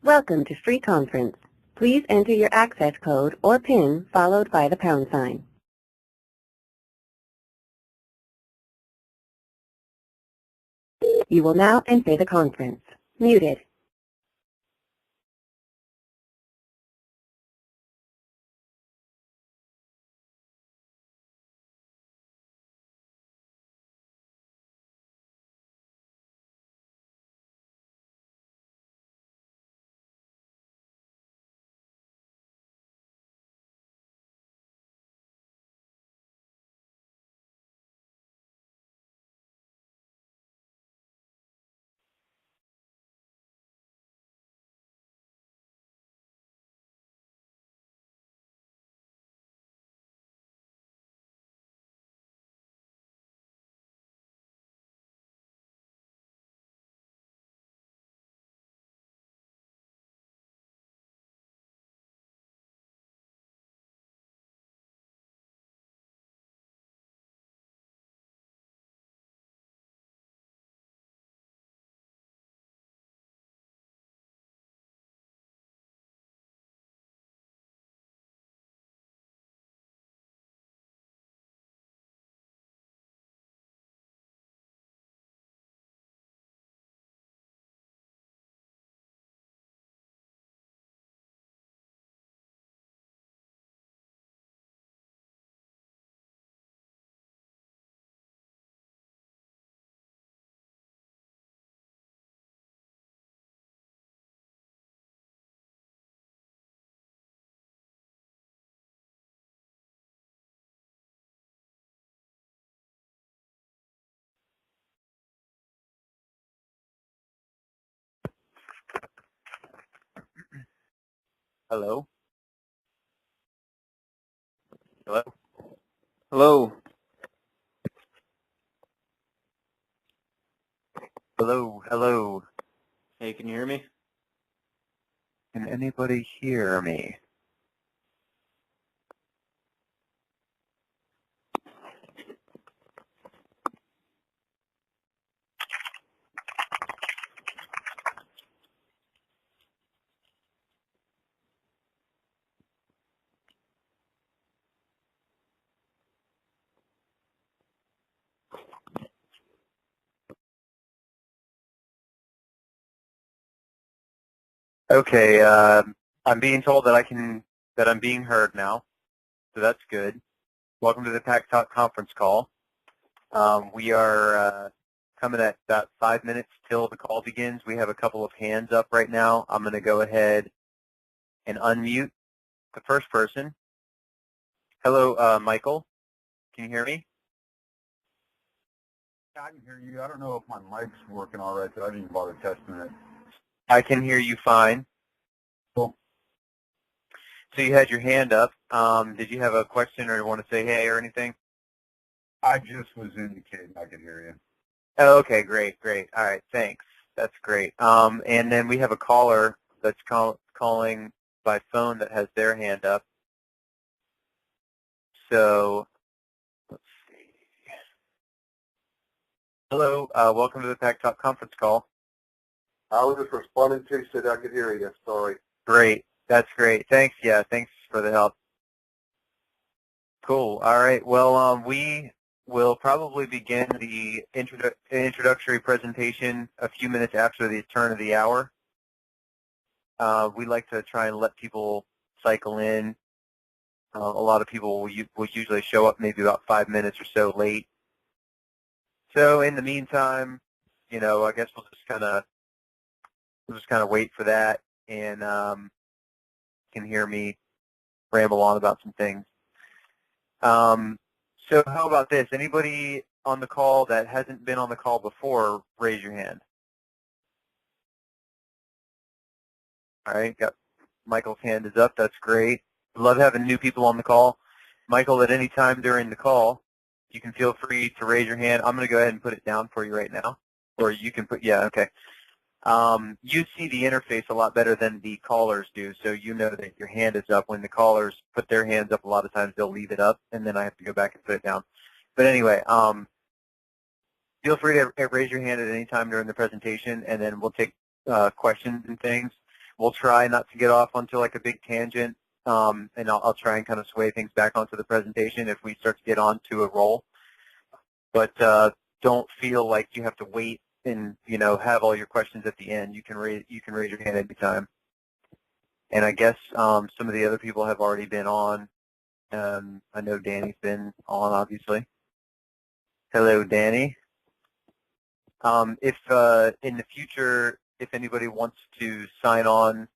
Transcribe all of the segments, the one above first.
Welcome to Free Conference. Please enter your access code or PIN followed by the pound sign. You will now enter the conference. Muted. Hello? Hello? Hello? Hello? Hello? Hey, can you hear me? Can anybody hear me? Okay, I'm being told that I'm being heard now, so that's good. Welcome to the PAC Talk conference call. We are coming at about 5 minutes till the call begins. We have a couple of hands up right now. I'm going to go ahead and unmute the first person. Hello, Michael. Can you hear me? I can hear you. I don't know if my mic's working all right, so I didn't even bother testing it. I can hear you fine. Cool. So you had your hand up. Did you have a question or want to say hey or anything? I just was indicating I could hear you. Oh, okay, great. All right, thanks. That's great. And then we have a caller that's calling by phone that has their hand up. So let's see. Hello, welcome to the PAC Talk conference call. I was just responding to you, said I could hear you. Sorry. Great. That's great. Thanks. Yeah, thanks for the help. Cool. All right. Well, we will probably begin the introductory presentation a few minutes after the turn of the hour. We like to try and let people cycle in. A lot of people will usually show up maybe about 5 minutes or so late. So in the meantime, I guess we'll just kind of wait for that, and can hear me ramble on about some things. So how about this? Anybody on the call that hasn't been on the call before, raise your hand. All right, got Michael's hand is up. That's great. Love having new people on the call. Michael, at any time during the call, you can feel free to raise your hand. I'm going to go ahead and put it down for you right now. Or you can put, yeah, okay. You see the interface a lot better than the callers do, so you know that your hand is up. When the callers put their hands up, a lot of times they'll leave it up, and then I have to go back and put it down. But anyway, feel free to raise your hand at any time during the presentation, and then we'll take questions and things. we'll try not to get off onto like a big tangent, and I'll try and kind of sway things back onto the presentation if we start to get onto a roll. But don't feel like you have to wait and have all your questions at the end. You can raise your hand anytime. And I guess some of the other people have already been on. I know Danny's been on, obviously. Hello, Danny. If in the future, if anybody wants to sign on,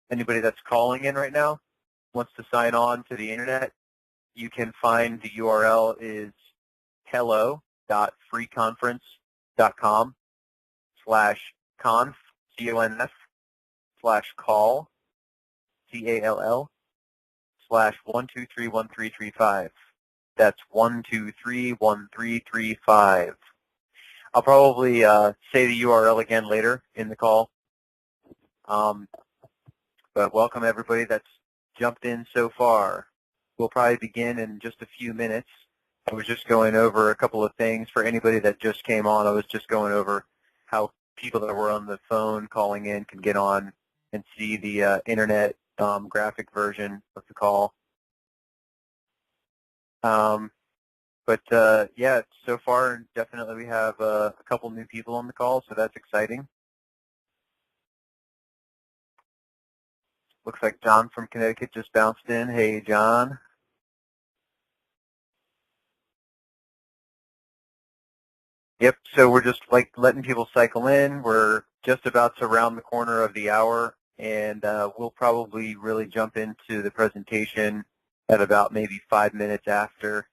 anybody that's calling in right now wants to sign on to the internet, you can find the URL is hello.freeconference.com/conf, CONF/call, CALL/1231335. That's 1231335. I'll probably say the URL again later in the call. But welcome everybody that's jumped in so far. We'll probably begin in just a few minutes. I was just going over a couple of things for anybody that just came on. I was just going over how people that were on the phone calling in can get on and see the internet graphic version of the call. But yeah, so far definitely we have a couple new people on the call, so that's exciting. Looks like John from Connecticut just bounced in. Hey, John. Yep, so we're just like letting people cycle in. We're just about to round the corner of the hour, and we'll probably really jump into the presentation at about maybe 5 minutes after.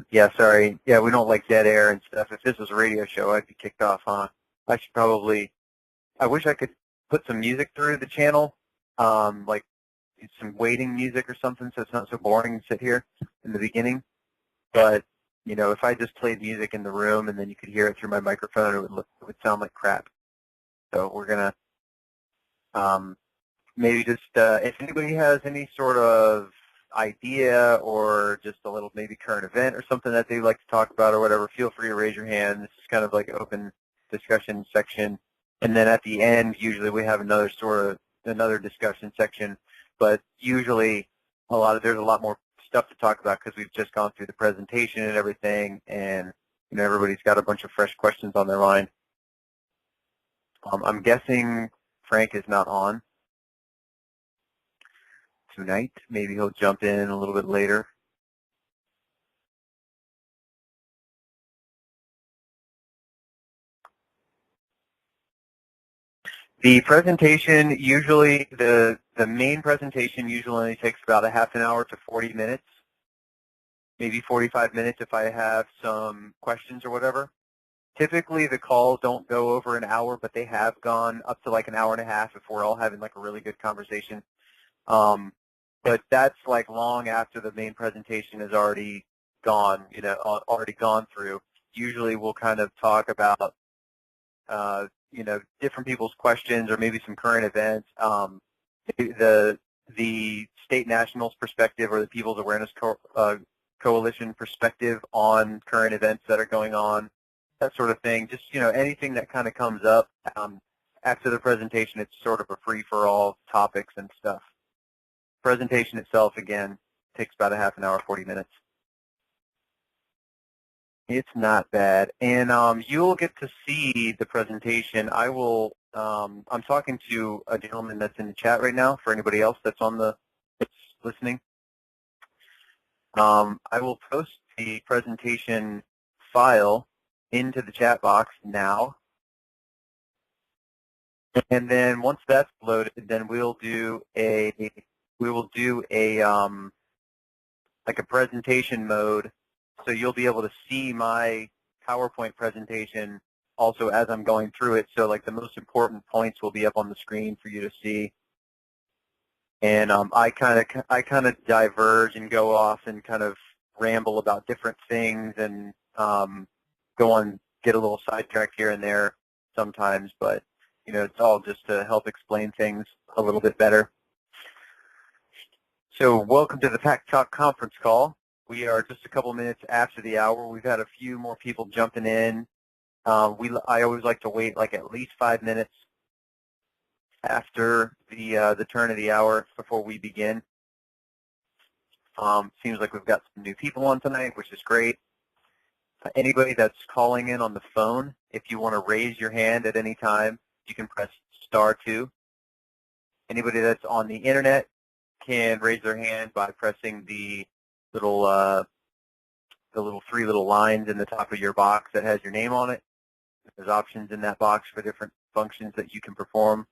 Yeah, sorry. Yeah, we don't like dead air and stuff. If this was a radio show, I'd be kicked off, huh? I should probably, I wish I could put some music through the channel, like some waiting music or something so it's not so boring to sit here in the beginning. But, if I just played music in the room and then you could hear it through my microphone, it would sound like crap. So we're going to maybe just, if anybody has any sort of idea or just a little maybe current event or something that they'd like to talk about or whatever, feel free to raise your hand. This is kind of like an open discussion section. And then at the end, usually we have another discussion section. But usually there's a lot more stuff to talk about because we've just gone through the presentation and everything, and everybody's got a bunch of fresh questions on their mind. I'm guessing Frank is not on tonight. Maybe he'll jump in a little bit later. The presentation usually, the main presentation usually only takes about a half an hour to 40 minutes, maybe 45 minutes if I have some questions or whatever. Typically the calls don't go over an hour, but they have gone up to like an hour and a half if we're all having like a really good conversation. But that's like long after the main presentation is already gone, already gone through. Usually we'll kind of talk about different people's questions or maybe some current events. The state nationals perspective or the People's Awareness Coalition perspective on current events that are going on, that sort of thing. Just, anything that kind of comes up. After the presentation, it's sort of a free-for-all topics and stuff. Presentation itself, again, takes about a half an hour, 40 minutes. It's not bad. And you'll get to see the presentation. I will, I'm talking to a gentleman that's in the chat right now for anybody else that's that's listening. I will post the presentation file into the chat box now. And then once that's loaded, then we will do a like a presentation mode, so you'll be able to see my PowerPoint presentation also as I'm going through it. So like the most important points will be up on the screen for you to see. And I kind of diverge and go off and kind of ramble about different things and get a little sidetracked here and there sometimes, but it's all just to help explain things a little bit better. So welcome to the PAC Talk conference call. We are just a couple minutes after the hour. We've had a few more people jumping in. I always like to wait like at least 5 minutes after the turn of the hour before we begin. Seems like we've got some new people on tonight, which is great. Anybody that's calling in on the phone, if you want to raise your hand at any time, you can press *2. Anybody that's on the internet can raise their hand by pressing the little 3 little lines in the top of your box that has your name on it. There's options in that box for different functions that you can perform.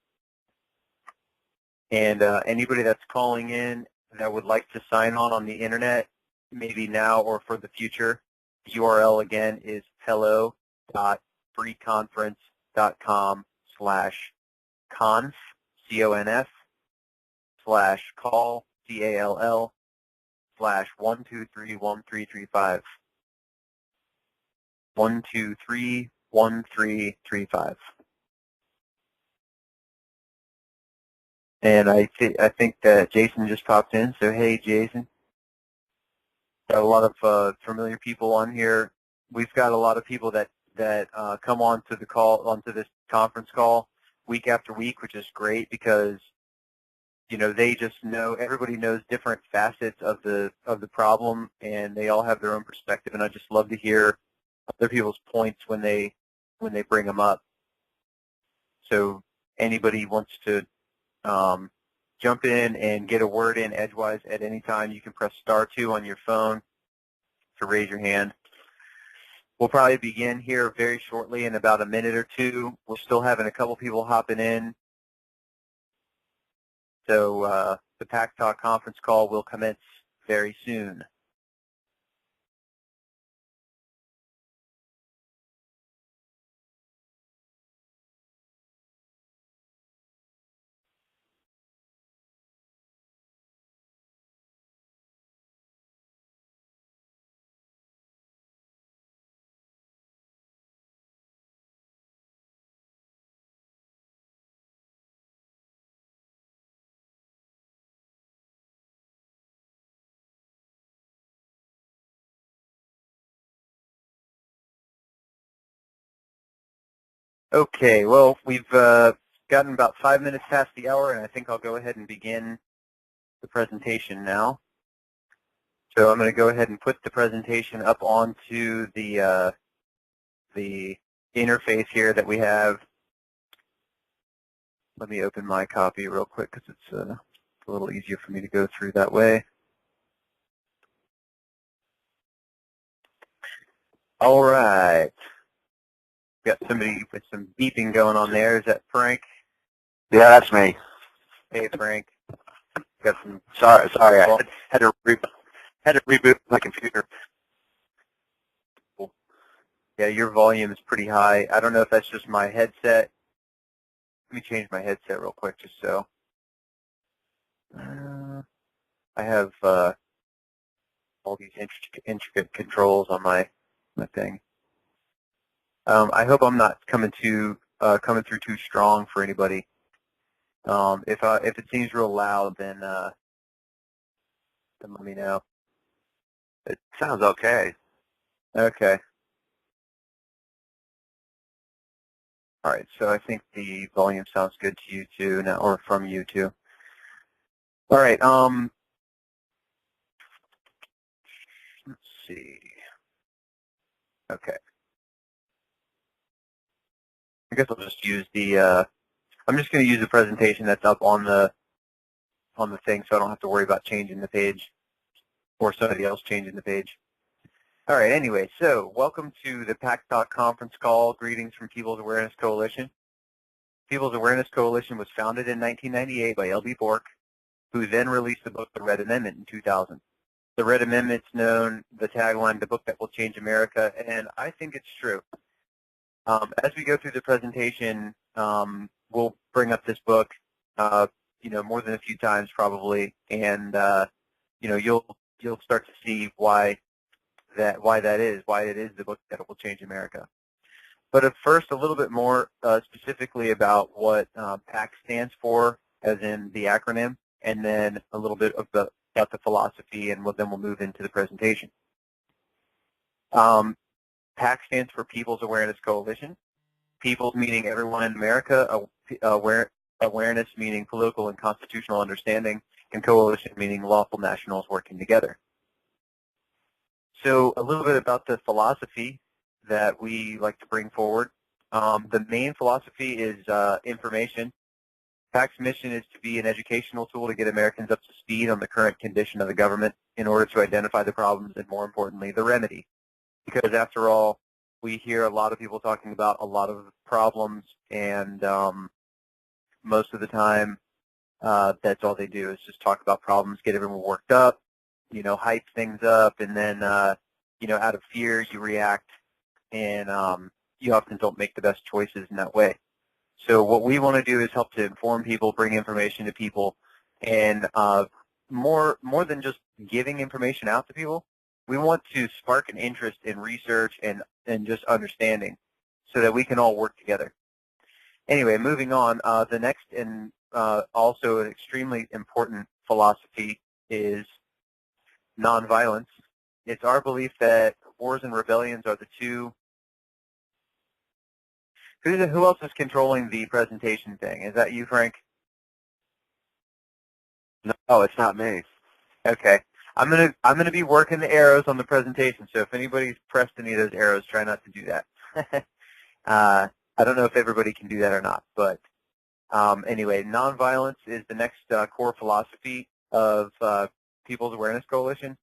And anybody that's calling in that would like to sign on the internet, maybe now or for the future, the URL again is hello.freeconference.com/conf, C-O-N-F, /call, C-A-L-L, /1231335. 1231335. And I think that Jason just popped in, so hey Jason. Got a lot of familiar people on here. We've got a lot of people that come onto this conference call week after week, which is great because they just know, everybody knows different facets of the problem, and they all have their own perspective, and I just love to hear other people's points when they bring them up. So anybody wants to jump in and get a word in edgewise at any time, you can press *2 on your phone to raise your hand. We'll probably begin here very shortly in about a minute or two. We're still having a couple people hopping in. So the PAC Talk conference call will commence very soon. Okay, well, we've gotten about 5 minutes past the hour, and I think I'll go ahead and begin the presentation now. So I'm going to go ahead and put the presentation up onto the interface here that we have. Let me open my copy real quick because it's a little easier for me to go through that way. All right. Got somebody with some beeping going on there. Is that Frank? Yeah, that's me. Hey, Frank. Got some. Sorry, I had to reboot my computer. Yeah, your volume is pretty high. I don't know if that's just my headset. Let me change my headset real quick just so. I have all these intricate controls on my thing. I hope I'm not coming through too strong for anybody. If it seems real loud, then let me know. It sounds okay. Okay. All right. So I think the volume sounds good to you too now, or from you too. All right. Let's see. Okay. I guess I'll just use the. I'm just going to use the presentation that's up on the thing, so I don't have to worry about changing the page or somebody else changing the page. All right. Anyway, so welcome to the PAC Talk conference call. Greetings from People's Awareness Coalition. People's Awareness Coalition was founded in 1998 by L.B. Bork, who then released the book The Red Amendment in 2000. The Red Amendment's known, the tagline, the book that will change America, and I think it's true. As we go through the presentation, we'll bring up this book, more than a few times probably, and you'll start to see why why it is the book that will change America. But first, a little bit more specifically about what PAC stands for, as in the acronym, and then a little bit about the philosophy, and then we'll move into the presentation. PAC stands for People's Awareness Coalition. People's meaning everyone in America, awareness meaning political and constitutional understanding, and coalition meaning lawful nationals working together. So a little bit about the philosophy that we like to bring forward. The main philosophy is information. PAC's mission is to be an educational tool to get Americans up to speed on the current condition of the government in order to identify the problems and, more importantly, the remedy. Because after all, we hear a lot of people talking about a lot of problems, and most of the time that's all they do is just talk about problems, get everyone worked up, hype things up, and then, out of fear you react, and you often don't make the best choices in that way. So what we want to do is help to inform people, bring information to people, and more than just giving information out to people, we want to spark an interest in research and just understanding so that we can all work together. Anyway, moving on, the next and also an extremely important philosophy is nonviolence. It's our belief that wars and rebellions are the two. Who else is controlling the presentation thing? Is that you, Frank? No, it's not me. Okay. I'm gonna be working the arrows on the presentation, so if anybody's pressed any of those arrows, try not to do that. I don't know if everybody can do that or not, but anyway, nonviolence is the next core philosophy of People's Awareness Coalition.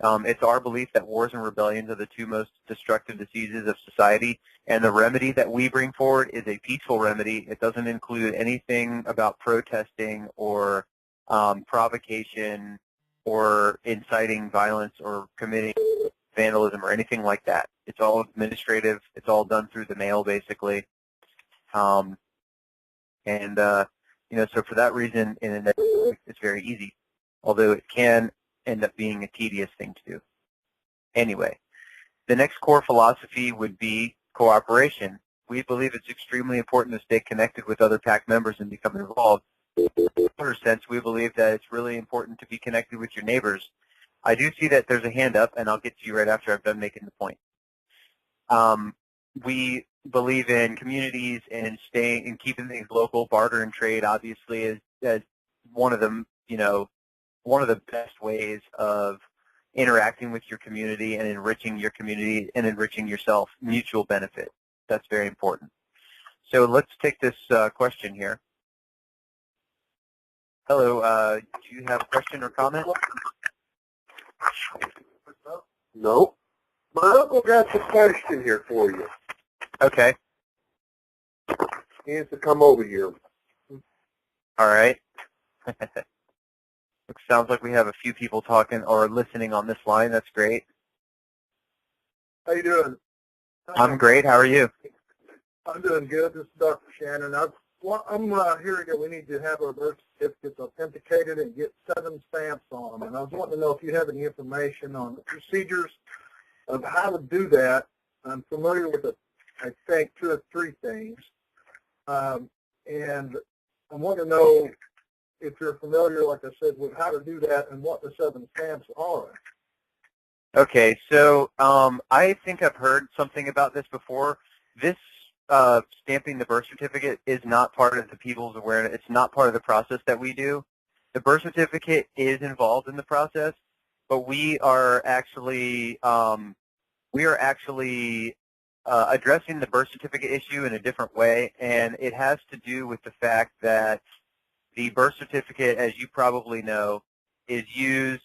It's our belief that wars and rebellions are the two most destructive diseases of society, and the remedy that we bring forward is a peaceful remedy. It doesn't include anything about protesting or provocation or inciting violence or committing vandalism or anything like that. It's all administrative. It's all done through the mail, basically. So for that reason, it's very easy, although it can end up being a tedious thing to do. Anyway, the next core philosophy would be cooperation. We believe it's extremely important to stay connected with other PAC members and become involved. In a broader sense, we believe that it's really important to be connected with your neighbors. I do see that there's a hand up, and I'll get to you right after I've done making the point. We believe in communities and staying and keeping things local. Barter and trade, obviously, is one of them. One of the best ways of interacting with your community and enriching your community and enriching yourself. Mutual benefit. That's very important. So let's take this question here. Hello, do you have a question or comment? No. My uncle got the question here for you. Okay. He has to come over here. All right. Sounds like we have a few people talking or listening on this line. That's great. How you doing? I'm great. How are you? I'm doing good. This is Dr. Shannon. I'm hearing that we need to have our birth certificates authenticated and get 7 stamps on them. And I was wanting to know if you have any information on the procedures of how to do that. I'm familiar with, I think, 2 or 3 things. And I want to know if you're familiar, like I said, with how to do that and what the 7 stamps are. Okay, so I think I've heard something about this before. This stamping the birth certificate is not part of the People's Awareness. It's not part of the process that we do. The birth certificate is involved in the process, but we are actually addressing the birth certificate issue in a different way, and it has to do with the fact that the birth certificate, as you probably know, is used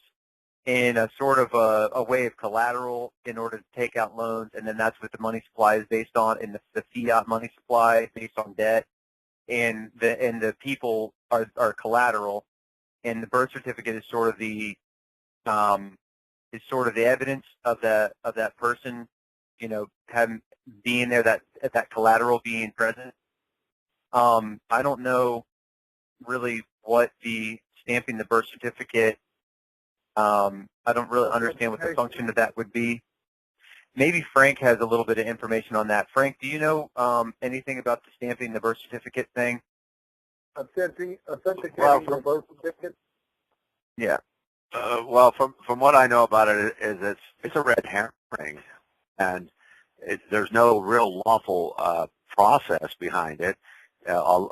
in a sort of a way of collateral in order to take out loans, and then that's what the money supply is based on, and the fiat money supply based on debt, and the people are collateral, and the birth certificate is sort of the evidence of that person, being there, that collateral being present. I don't know really what the stamping the birth certificate. I don't really understand what the function of that would be. maybe Frank has a little bit of information on that. Frank, do you know anything about the stamping the birth certificate thing? Authenticating Well, the birth certificate? Yeah. well, from what I know about it, is it's a red herring, and there's no real lawful process behind it.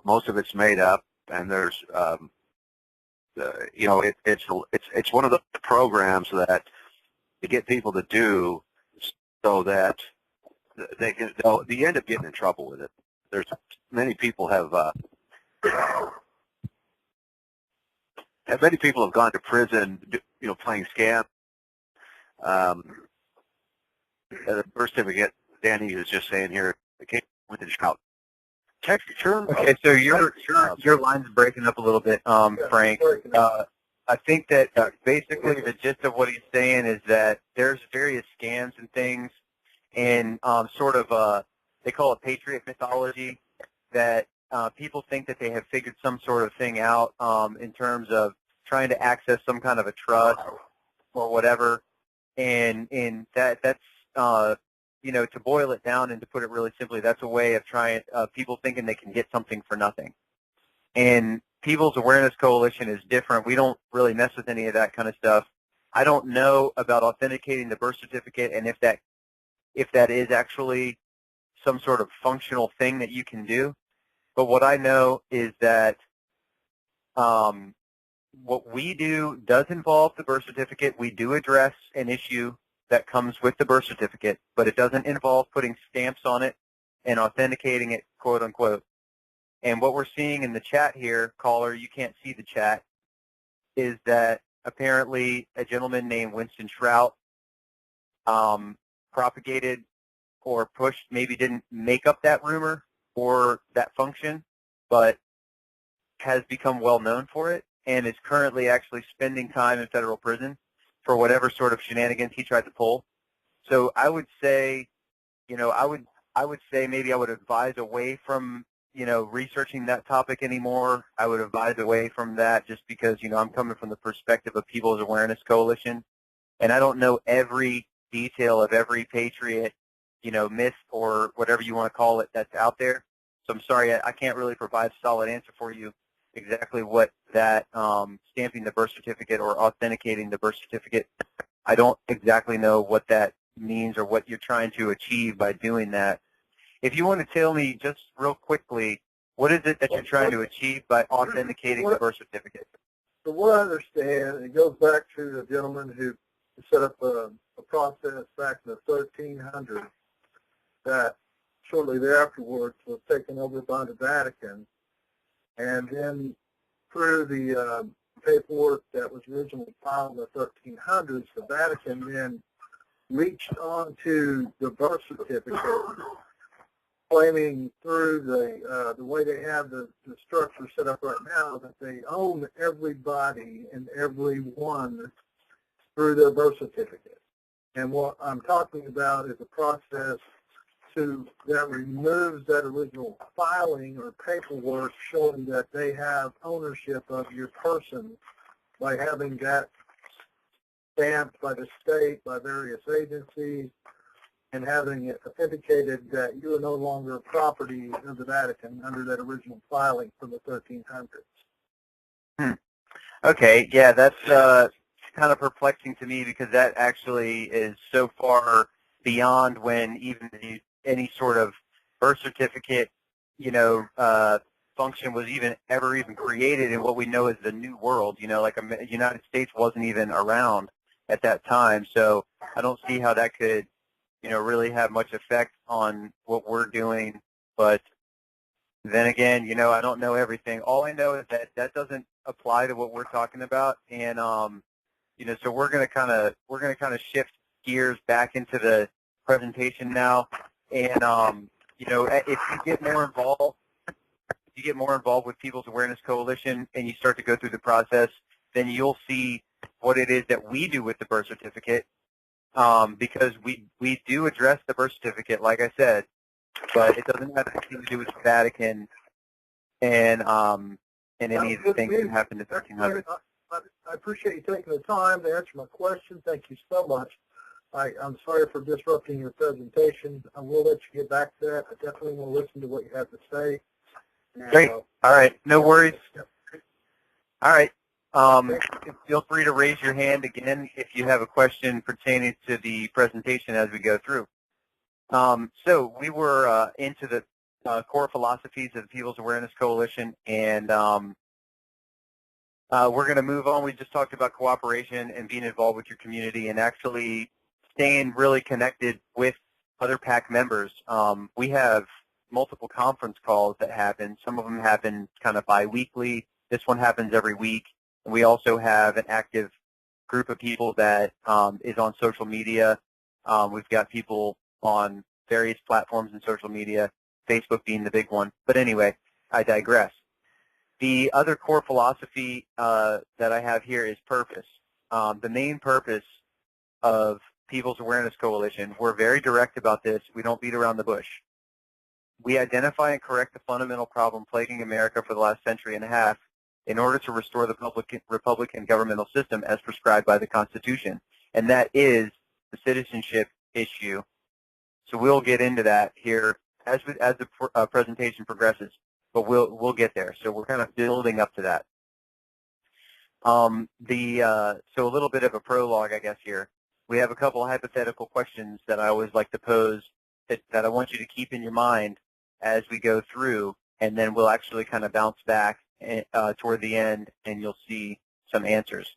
Most of it's made up, and there's it's one of the programs that to get people to do so that they'll end up getting in trouble with it. There's many people have gone to prison, playing scam. The birth certificate, Danny was just saying here, it came with a shout. Okay, so your line's breaking up a little bit, Frank. I think that basically the gist of what he's saying is that there's various scams and things, and they call it patriot mythology, that people think that they have figured some sort of thing out in terms of trying to access some kind of a trust or whatever, and that's to boil it down and to put it really simply, that's a way of trying people thinking they can get something for nothing. And People's Awareness Coalition is different. We don't really mess with any of that kind of stuff. I don't know about authenticating the birth certificate and if that is actually some sort of functional thing that you can do. But what I know is that what we do does involve the birth certificate. We do address an issue that comes with the birth certificate, but it doesn't involve putting stamps on it and authenticating it, quote unquote. And what we're seeing in the chat here, caller, you can't see the chat, is that apparently a gentleman named Winston Shrout propagated or pushed, maybe didn't make up that rumor or that function, but has become well known for it and is currently actually spending time in federal prison for whatever sort of shenanigans he tried to pull. So I would say, I would say maybe I would advise away from researching that topic anymore. I would advise away from that just because, I'm coming from the perspective of People's Awareness Coalition, and I don't know every detail of every patriot, myth or whatever you want to call it that's out there. So I'm sorry, I can't really provide a solid answer for you exactly what that stamping the birth certificate or authenticating the birth certificate, I don't exactly know what that means or what you're trying to achieve by doing that. If you want to tell me just real quickly, what is it that you're trying to achieve by authenticating the birth certificate? So what I understand, it goes back to the gentleman who set up a process back in the 1300s that shortly thereafterwards was taken over by the Vatican, and then through the paperwork that was originally filed in the 1300s, the Vatican then reached onto the birth certificate, claiming through the way they have the structure set up right now that they own everybody and everyone through their birth certificate. And what I'm talking about is a process that removes that original filing or paperwork showing that they have ownership of your person by having that stamped by the state, by various agencies, and having it authenticated that you are no longer property of the Vatican under that original filing from the 1300s. Okay, yeah, that's kind of perplexing to me because that actually is so far beyond when even any sort of birth certificate, function was ever even created in what we know as the New World. Like the United States wasn't even around at that time, so I don't see how that could really have much effect on what we're doing. But then again, I don't know everything. All I know is that doesn't apply to what we're talking about, and so we're going to kind of shift gears back into the presentation now. And if you get more involved with People's Awareness Coalition and you start to go through the process, then you'll see what it is that we do with the birth certificate. Because we do address the birth certificate, like I said, but it doesn't have anything to do with the Vatican and any of the things that happened in the 1300s. I appreciate you taking the time to answer my question. Thank you so much. I'm sorry for disrupting your presentation. I will let you get back to that. I definitely want to listen to what you have to say. And, Great. All right. No worries. Yep. All right. Feel free to raise your hand again if you have a question pertaining to the presentation as we go through. So we were into the core philosophies of the People's Awareness Coalition, and we're going to move on. We just talked about cooperation and being involved with your community and actually staying really connected with other PAC members. We have multiple conference calls that happen. Some of them happen kind of bi-weekly. This one happens every week. We also have an active group of people that is on social media. We've got people on various platforms in social media, Facebook being the big one. But anyway, I digress. The other core philosophy that I have here is purpose. The main purpose of People's Awareness Coalition, we're very direct about this. We don't beat around the bush. We identify and correct the fundamental problem plaguing America for the last century and a half in order to restore the Republican governmental system as prescribed by the Constitution, and that is the citizenship issue. So we'll get into that here as the presentation progresses, but we'll get there. So we're kind of building up to that. So a little bit of a prologue, I guess, here. We have a couple of hypothetical questions that I always like to pose that I want you to keep in your mind as we go through, and then we'll actually kind of bounce back toward the end, and you'll see some answers.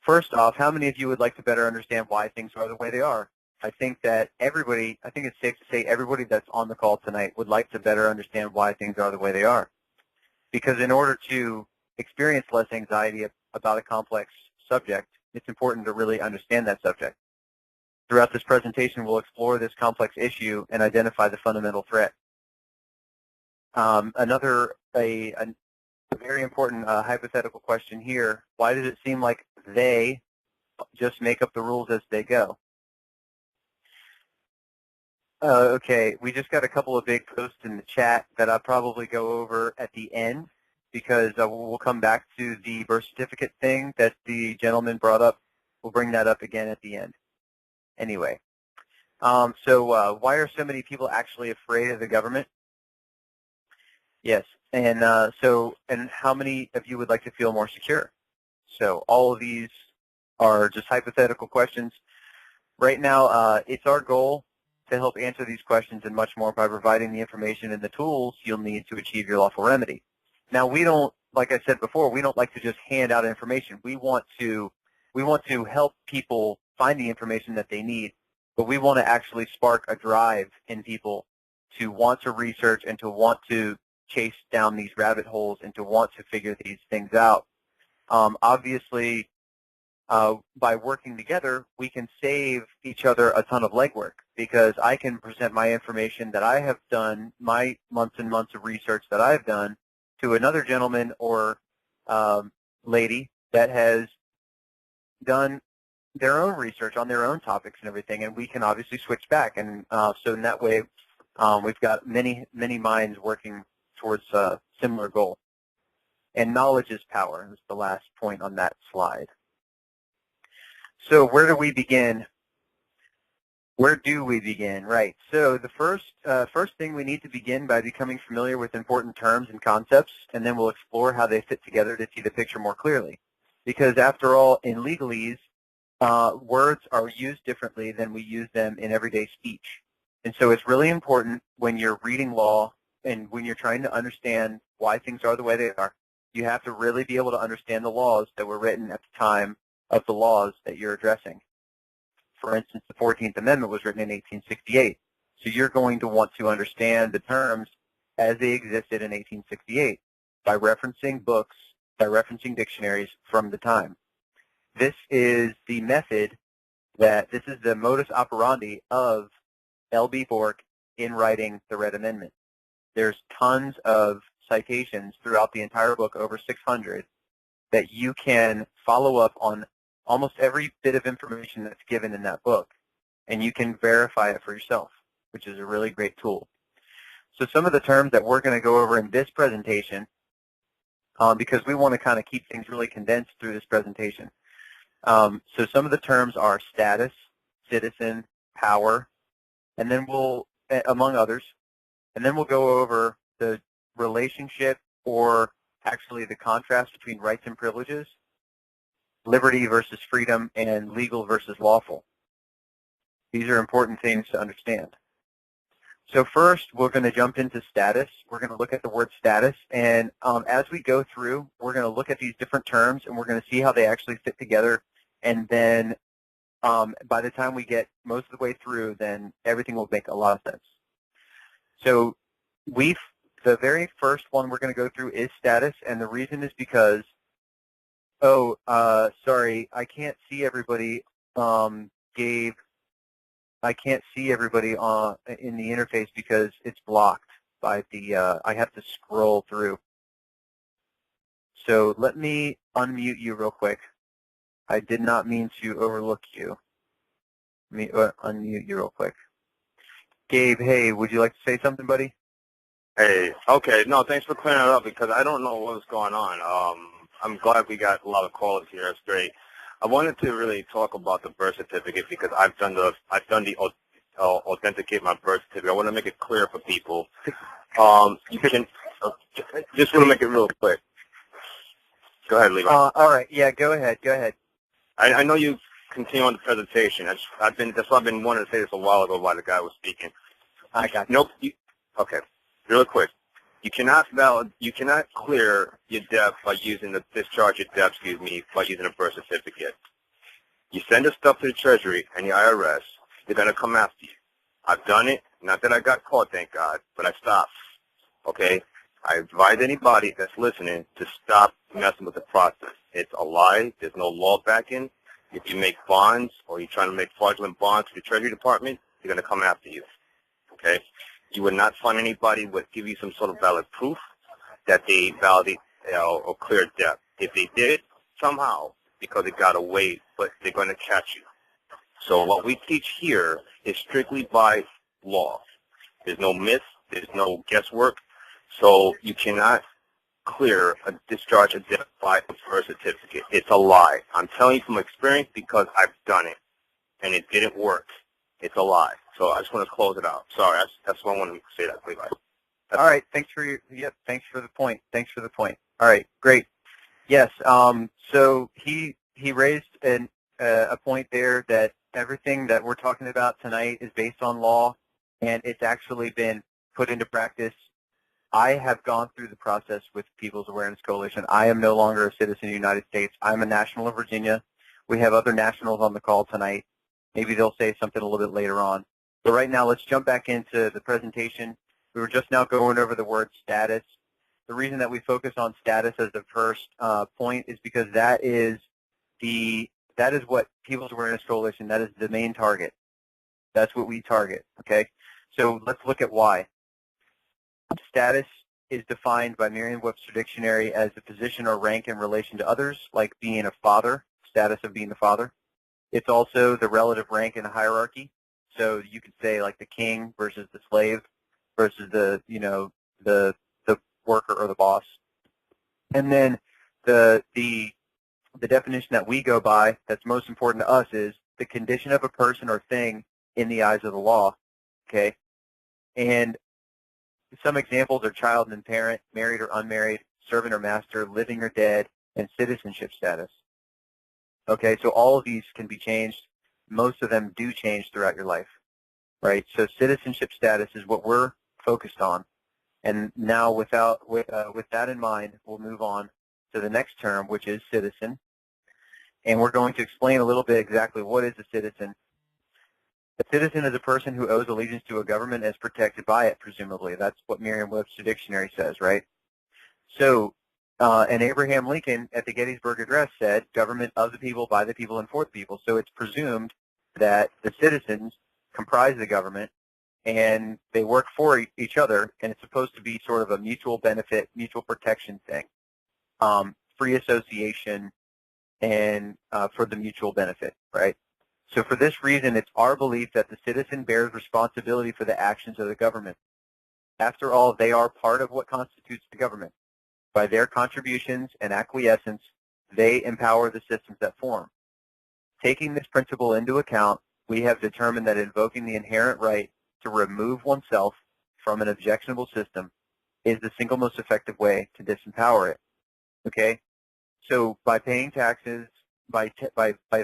First off, how many of you would like to better understand why things are the way they are? I think that everybody, I think it's safe to say everybody that's on the call tonight would like to better understand why things are the way they are. Because in order to experience less anxiety about a complex subject, it's important to really understand that subject. Throughout this presentation, we'll explore this complex issue and identify the fundamental threat. A very important hypothetical question here, why does it seem like they just make up the rules as they go? Okay, we just got a couple of big posts in the chat that I'll probably go over at the end because we'll come back to the birth certificate thing that the gentleman brought up. We'll bring that up again at the end. Anyway, so why are so many people actually afraid of the government? Yes, and and how many of you would like to feel more secure? So all of these are just hypothetical questions. Right now, it's our goal to help answer these questions and much more by providing the information and the tools you'll need to achieve your lawful remedy. Now, we don't, like I said before, we don't like to just hand out information. We want to help people find the information that they need, but we want to actually spark a drive in people to want to research and to want to chase down these rabbit holes and to want to figure these things out. Obviously, by working together, we can save each other a ton of legwork because I can present my information that I have done, my months and months of research that I've done, to another gentleman or lady that has done their own research on their own topics and everything, and we can obviously switch back. And so in that way, we've got many minds working towards a similar goal. And knowledge is power is the last point on that slide. So where do we begin? Where do we begin? Right. So the first thing we need to begin by becoming familiar with important terms and concepts, and then we'll explore how they fit together to see the picture more clearly. Because after all, in legalese, words are used differently than we use them in everyday speech. And so it's really important when you're reading law and when you're trying to understand why things are the way they are, you have to really be able to understand the laws that were written at the time of the laws that you're addressing. For instance, the 14th Amendment was written in 1868. So you're going to want to understand the terms as they existed in 1868 by referencing books, by referencing dictionaries from the time. This is the method this is the modus operandi of L.B. Bork in writing the Red Amendment. There's tons of citations throughout the entire book, over 600, that you can follow up on almost every bit of information that's given in that book, and you can verify it for yourself, which is a really great tool. So some of the terms that we're going to go over in this presentation, because we want to kind of keep things really condensed through this presentation. So some of the terms are status, citizen, power, and then we'll, among others, and then we'll go over the relationship or actually the contrast between rights and privileges, liberty versus freedom, and legal versus lawful. These are important things to understand. So first, we're going to jump into status. We're going to look at the word status, and as we go through, we're going to look at these different terms, and we're going to see how they actually fit together, and then by the time we get most of the way through, then everything will make a lot of sense. So the very first one we're going to go through is status, and the reason is because, sorry, I can't see everybody, Gabe. I can't see everybody in the interface because it's blocked by the, I have to scroll through. So let me unmute you real quick. I did not mean to overlook you. Let me unmute you real quick. Gabe, hey, would you like to say something, buddy? Hey, okay. No, thanks for clearing it up because I don't know what's going on. I'm glad we got a lot of callers here. That's great. I wanted to really talk about the birth certificate because I've done the authenticate my birth certificate. I want to make it clear for people. You can just want to make it real quick. Go ahead, Levi. All right. Yeah, go ahead. Go ahead. I know you continue on the presentation. That's why I've been wanting to say this a while ago while the guy was speaking. I got you. Nope. Okay. Real quick. You cannot clear your debt by using discharge your debt, by using a birth certificate. You send the stuff to the Treasury and the IRS, they're going to come after you. I've done it. Not that I got caught, thank God, but I stopped. Okay? I advise anybody that's listening to stop messing with the process. It's a lie. There's no law backing. If you make bonds or you're trying to make fraudulent bonds for the Treasury Department, they're going to come after you. Okay? You would not find anybody would give you some sort of valid proof that they validate or clear debt. If they did, somehow, because it got away, but they're going to catch you. So what we teach here is strictly by law. There's no myth. There's no guesswork. So you cannot clear a discharge of debt by a birth certificate. It's a lie. I'm telling you from experience because I've done it, and it didn't work. It's a lie. So I just want to close it out. Sorry, that's why I wanted to say that, Levi. All right. Thanks for thanks for the point. Thanks for the point. All right. Great. Yes. So he raised a point there that everything that we're talking about tonight is based on law, and it's actually been put into practice. I have gone through the process with People's Awareness Coalition. I am no longer a citizen of the United States. I'm a national of Virginia. We have other nationals on the call tonight. Maybe they'll say something a little bit later on. But right now, let's jump back into the presentation. We were just now going over the word status. The reason that we focus on status as the first point is because that is what People's Awareness Coalition, that is the main target. That's what we target, okay? So let's look at why. Status is defined by Merriam-Webster Dictionary as the position or rank in relation to others, like being a father, status of being the father. It's also the relative rank in a hierarchy. So you could say like the king versus the slave versus the worker or the boss. And then the definition that we go by that's most important to us is the condition of a person or thing in the eyes of the law, okay? And some examples are child and parent, married or unmarried, servant or master, living or dead, and citizenship status. Okay, so all of these can be changed. Most of them do change throughout your life, right? So citizenship status is what we're focused on. And now with that in mind, we'll move on to the next term, which is citizen. And we're going to explain a little bit exactly what is a citizen. A citizen is a person who owes allegiance to a government as protected by it, presumably. That's what Merriam-Webster Dictionary says, right? So, and Abraham Lincoln at the Gettysburg Address said, government of the people, by the people, and for the people. So it's presumed that the citizens comprise the government and they work for each other, and it's supposed to be sort of a mutual benefit, mutual protection thing, free association, and for the mutual benefit, right? So for this reason, it's our belief that the citizen bears responsibility for the actions of the government. After all, they are part of what constitutes the government. By their contributions and acquiescence, they empower the systems that form. Taking this principle into account, we have determined that invoking the inherent right to remove oneself from an objectionable system is the single most effective way to disempower it. Okay? So by paying taxes, by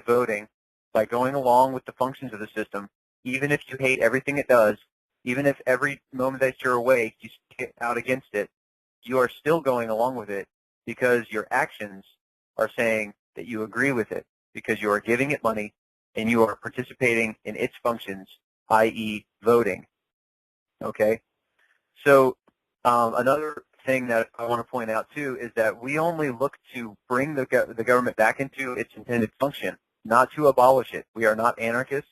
voting, by going along with the functions of the system, even if you hate everything it does, even if every moment that you're awake you get out against it, you are still going along with it because your actions are saying that you agree with it, because you are giving it money and you are participating in its functions, i.e. voting. Okay? So another thing that I want to point out too is that we only look to bring the government back into its intended function, not to abolish it. We are not anarchists.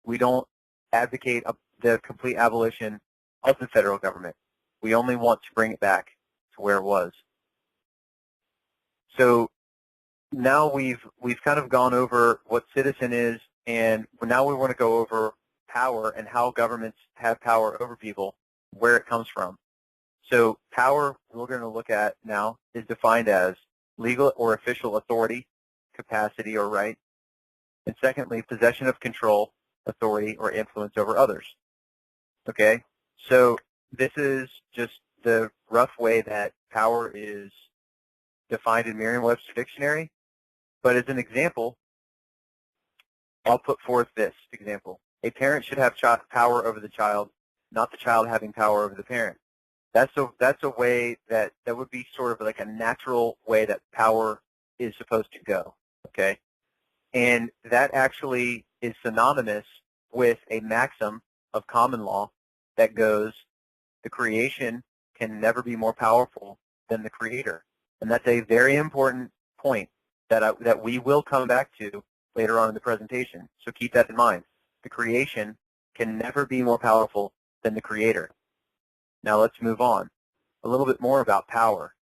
We don't advocate the complete abolition of the federal government. We only want to bring it back to where it was. So now we've kind of gone over what citizen is, and now we want to go over power and how governments have power over people, where it comes from. So power, we're going to look at now, is defined as legal or official authority, capacity, or right. And secondly, possession of control, authority, or influence over others. Okay? So this is just the rough way that power is defined in Merriam-Webster Dictionary. But as an example, I'll put forth this example. A parent should have power over the child, not the child having power over the parent. That's a way that would be sort of like a natural way that power is supposed to go, okay? And that actually is synonymous with a maxim of common law that goes, the creation can never be more powerful than the creator. And that's a very important point that we will come back to later on in the presentation. So keep that in mind. The creation can never be more powerful than the creator. Now let's move on. A little bit more about power,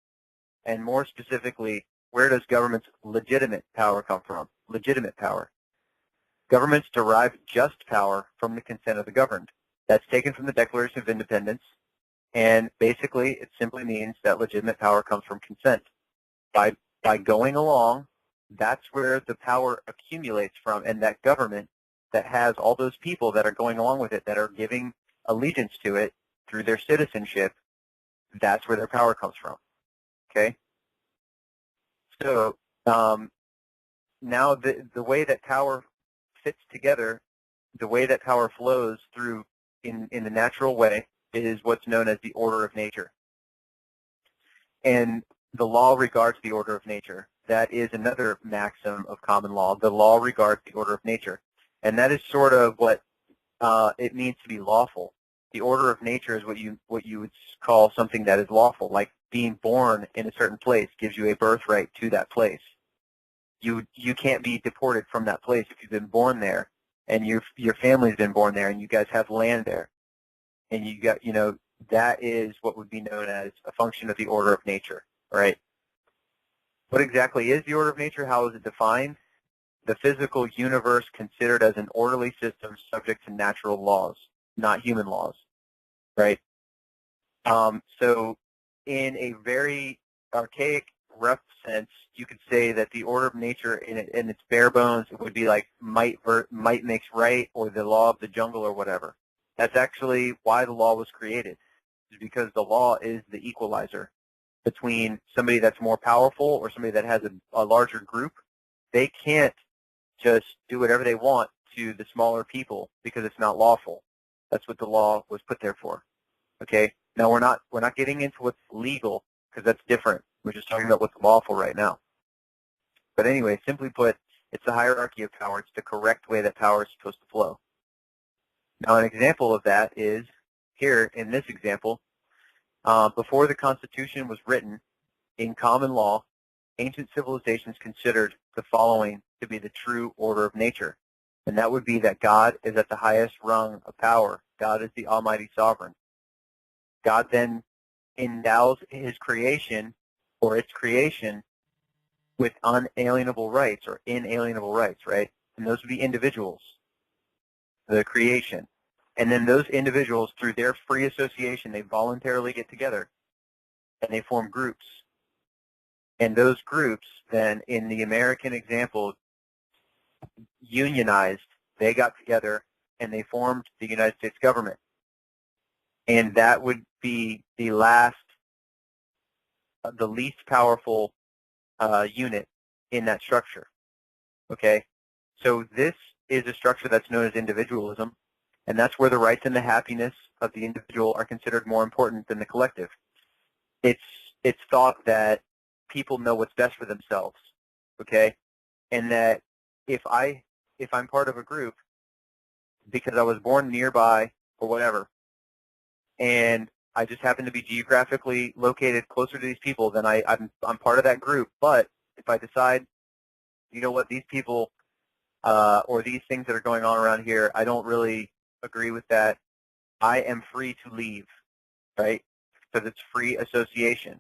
and more specifically, where does government's legitimate power come from? Legitimate power. Governments derive just power from the consent of the governed. That's taken from the Declaration of Independence, and basically it simply means that legitimate power comes from consent. By going along, that's where the power accumulates from, and that government that has all those people that are going along with it, that are giving allegiance to it through their citizenship, that's where their power comes from. Okay? So now the way that power fits together, the way that power flows through in the natural way is what's known as the order of nature. And the law regards the order of nature. That is another maxim of common law. The law regards the order of nature. And that is sort of what it means to be lawful. The order of nature is what you would call something that is lawful, like being born in a certain place gives you a birthright to that place. You can't be deported from that place if you've been born there, and your family's been born there, and you guys have land there, and you got that is what would be known as a function of the order of nature, right? What exactly is the order of nature? How is it defined? The physical universe considered as an orderly system subject to natural laws, not human laws, right? So in a very archaic, rough sense, you could say that the order of nature in its bare bones, it would be like might makes right, or the law of the jungle, or whatever. That's actually why the law was created, is because the law is the equalizer between somebody that's more powerful or somebody that has a larger group. They can't just do whatever they want to the smaller people because it's not lawful. That's what the law was put there for. Okay? Now we're not getting into what's legal, because that's different. We're just talking about what's lawful right now. But anyway, simply put, it's the hierarchy of power. It's the correct way that power is supposed to flow. Now an example of that is here in this example. Before the Constitution was written, in common law, ancient civilizations considered the following to be the true order of nature. And that would be that God is at the highest rung of power. God is the almighty sovereign. God then endows his creation, or its creation, with unalienable rights or inalienable rights, right? And those would be individuals, the creation. And then those individuals, through their free association, they voluntarily get together and they form groups. And those groups then, in the American example, unionized they got together and they formed the United States government. And that would be the least powerful unit in that structure. Okay? So this is a structure that's known as individualism, and that's where the rights and the happiness of the individual are considered more important than the collective. It's thought that people know what's best for themselves, okay? And that if I'm part of a group because I was born nearby or whatever, and I just happen to be geographically located closer to these people, then I'm part of that group. But if I decide, you know what, these people or these things that are going on around here, I don't really agree with that, I am free to leave, right? Because it's free association.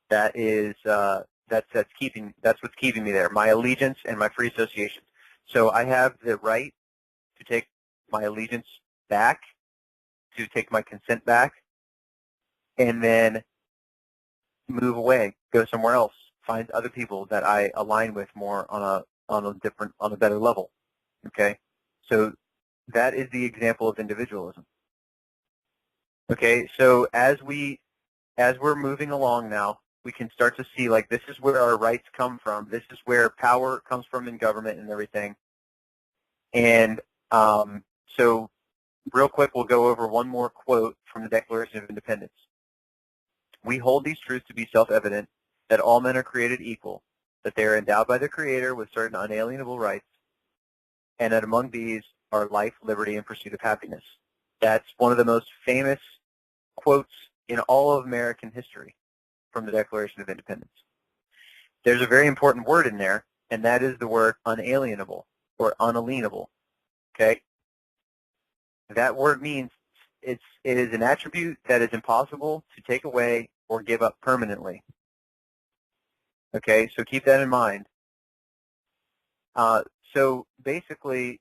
That is that's what's keeping me there. My allegiance and my free association. So I have the right to take my allegiance back, to take my consent back, and then move away, go somewhere else, find other people that I align with more on a better level. Okay, so that is the example of individualism. Okay, so as we're moving along now, we can start to see, like, this is where our rights come from. This is where power comes from in government and everything. And so real quick, we'll go over one more quote from the Declaration of Independence. We hold these truths to be self-evident, that all men are created equal, that they are endowed by the Creator with certain unalienable rights, and that among these are life, liberty, and pursuit of happiness. That's one of the most famous quotes in all of American history from the Declaration of Independence. There's a very important word in there, and that is the word unalienable or unalienable. Okay? That word means it is an attribute that is impossible to take away or give up permanently. Okay, so keep that in mind. So basically,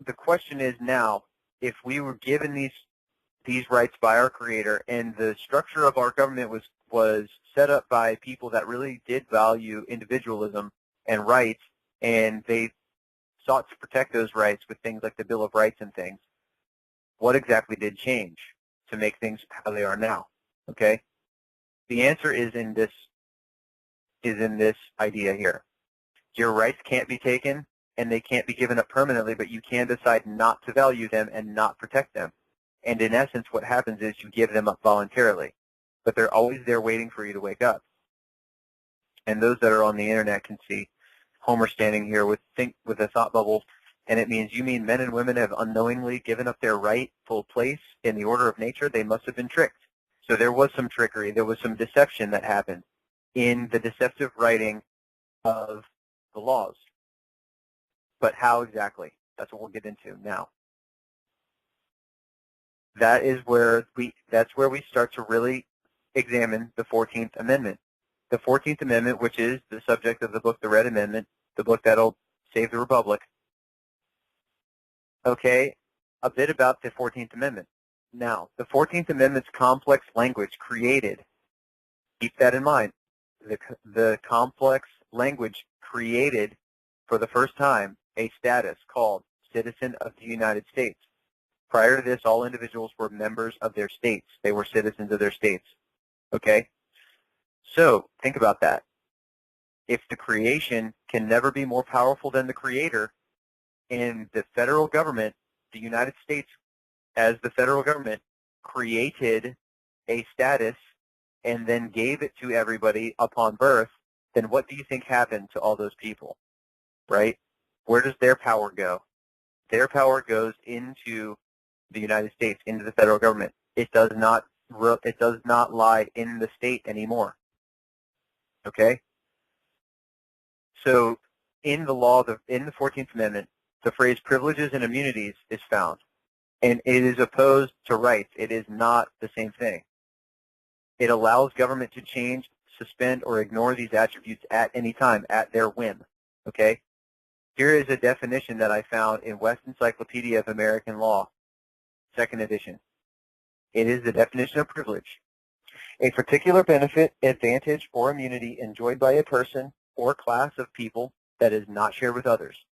the question is now, if we were given these rights by our Creator, and the structure of our government was set up by people that really did value individualism and rights, and they sought to protect those rights with things like the Bill of Rights and things, what exactly did change to make things how they are now? Okay, the answer is in this idea here. Your rights can't be taken, and they can't be given up permanently, but you can decide not to value them and not protect them. And in essence, what happens is you give them up voluntarily, but they're always there waiting for you to wake up. And those that are on the internet can see Homer standing here with a thought bubble, and it means, you mean men and women have unknowingly given up their rightful place in the order of nature? They must have been tricked. So there was some trickery, there was some deception that happened in the deceptive writing of the laws. But how exactly? That's what we'll get into now. That's where we start to really examine the 14th Amendment. The 14th Amendment, which is the subject of the book, The Red Amendment, the book that'll save the Republic. Okay, a bit about the 14th Amendment. Now, the 14th Amendment's complex language created, keep that in mind, the complex language created for the first time a status called citizen of the United States. Prior to this, all individuals were members of their states. They were citizens of their states. Okay? So, think about that. If the creation can never be more powerful than the Creator, and the federal government, the United States as the federal government, created a status and then gave it to everybody upon birth, then what do you think happened to all those people, right? Where does their power go? Their power goes into the United States, into the federal government. It does not lie in the state anymore. Okay? So in the law, in the 14th Amendment, the phrase privileges and immunities is found, and it is opposed to rights. It is not the same thing. It allows government to change, suspend, or ignore these attributes at any time, at their whim. Okay? Here is a definition that I found in West Encyclopedia of American Law, 2nd edition. It is the definition of privilege: a particular benefit, advantage, or immunity enjoyed by a person or class of people that is not shared with others.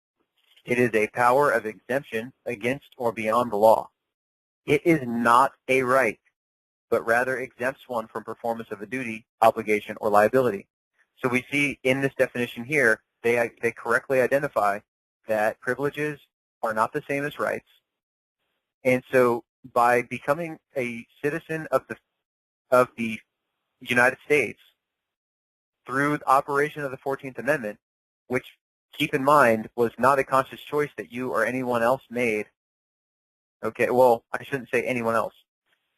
It is a power of exemption against or beyond the law. It is not a right, but rather exempts one from performance of a duty, obligation, or liability. So we see in this definition here, they correctly identify that privileges are not the same as rights. And so by becoming a citizen of the United States through the operation of the 14th Amendment, which, keep in mind, was not a conscious choice that you or anyone else made. Okay, well, I shouldn't say anyone else,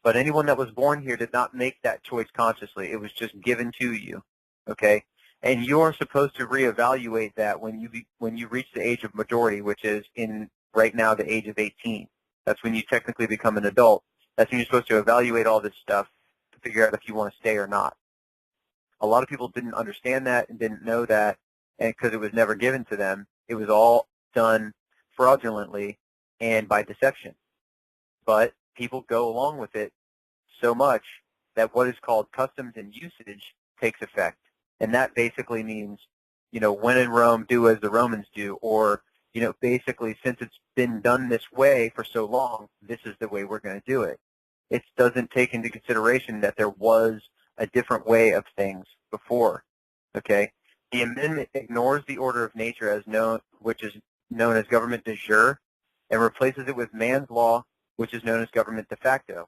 but anyone that was born here did not make that choice consciously. It was just given to you, okay? And you're supposed to reevaluate that when you reach the age of majority, which is right now the age of 18. That's when you technically become an adult. That's when you're supposed to evaluate all this stuff to figure out if you want to stay or not. A lot of people didn't understand that and didn't know that, and because it was never given to them, it was all done fraudulently and by deception. But people go along with it so much that what is called customs and usage takes effect. And that basically means, when in Rome, do as the Romans do, or, basically, since it's been done this way for so long, this is the way we're going to do it. It doesn't take into consideration that there was a different way of things before, okay? The amendment ignores the order of nature which is known as government de jure, and replaces it with man's law, which is known as government de facto.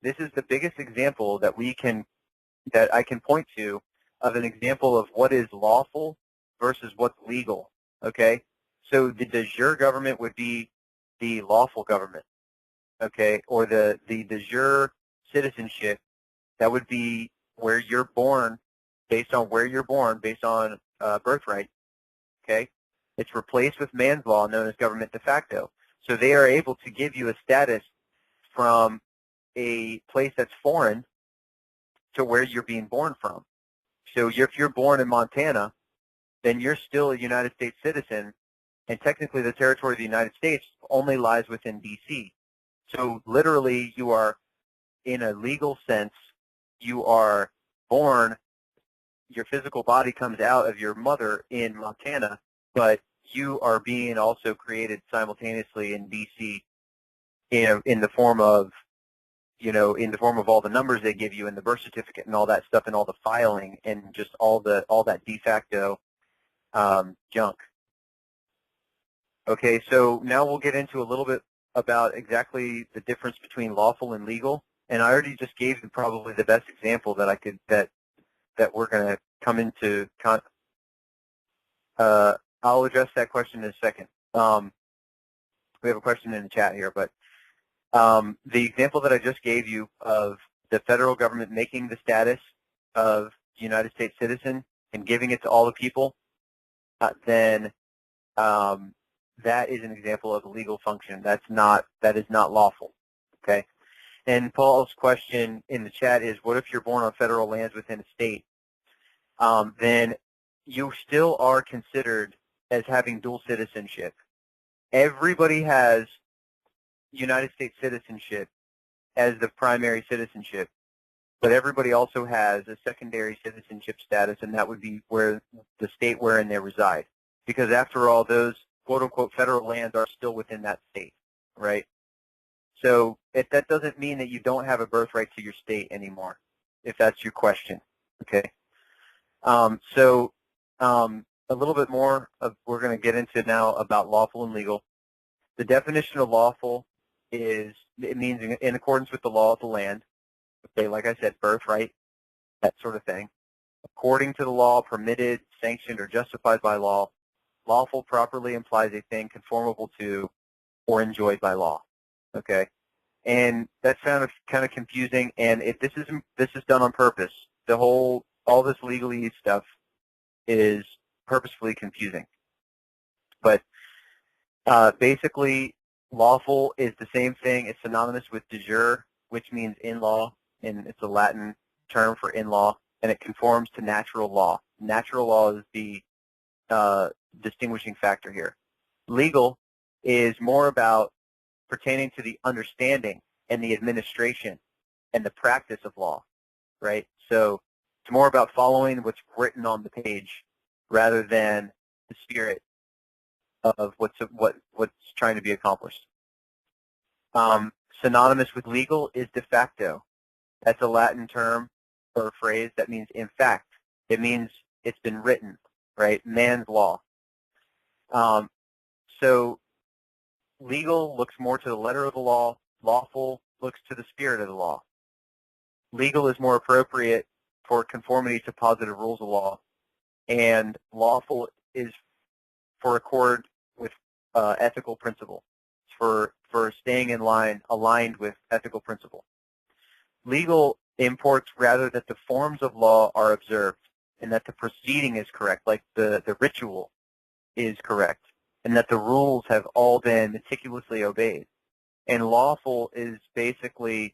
This is the biggest example that I can point to of an example of what is lawful versus what's legal, okay? So the de jure government would be the lawful government, okay? Or the de jure citizenship, that would be where you're born, based on where you're born, based on birthright, okay? It's replaced with man's law, known as government de facto. So they are able to give you a status from a place that's foreign to where you're being born from. So if you're born in Montana, then you're still a United States citizen, and technically the territory of the United States only lies within D.C. So literally you are, in a legal sense, you are born, your physical body comes out of your mother in Montana, but you are being also created simultaneously in D.C. in the form of all the numbers they give you in the birth certificate and all that stuff and all the filing and just all that de facto junk. Okay, so now we'll get into a little bit about exactly the difference between lawful and legal. And I already just gave you probably the best example that I could that we're going to come into. I'll address that question in a second. We have a question in the chat here, but the example that I just gave you of the federal government making the status of United States citizen and giving it to all the people, then that is an example of a legal function. That is not lawful. Okay. And Paul's question in the chat is, what if you're born on federal lands within a state? Then you still are considered as having dual citizenship. Everybody has United States citizenship as the primary citizenship, but everybody also has a secondary citizenship status, and that would be where the state wherein they reside. Because after all, those quote-unquote federal lands are still within that state, right? So that doesn't mean that you don't have a birthright to your state anymore, if that's your question, okay? A little bit more we're going to get into now about lawful and legal. The definition of lawful it means in accordance with the law of the land, okay, like I said, birthright, that sort of thing. According to the law, permitted, sanctioned, or justified by law. Lawful properly implies a thing conformable to or enjoyed by law, okay? And that sounded kind of confusing, and this is done on purpose. All this legalese stuff is purposefully confusing. But basically, lawful is the same thing. It's synonymous with de jure, which means in law, and it's a Latin term for in law, and it conforms to natural law. Natural law is the distinguishing factor here. Legal is more about pertaining to the understanding and the administration and the practice of law, right? So it's more about following what's written on the page rather than the spirit of what's trying to be accomplished. Synonymous with legal is de facto. That's a Latin term or a phrase that means in fact. It means it's been written, right? Man's law. So legal looks more to the letter of the law. Lawful looks to the spirit of the law. Legal is more appropriate for conformity to positive rules of law, and lawful is for accord with ethical principle, for staying in line, aligned with ethical principle. Legal imports rather that the forms of law are observed and that the proceeding is correct, like the ritual is correct, and that the rules have all been meticulously obeyed. And lawful is basically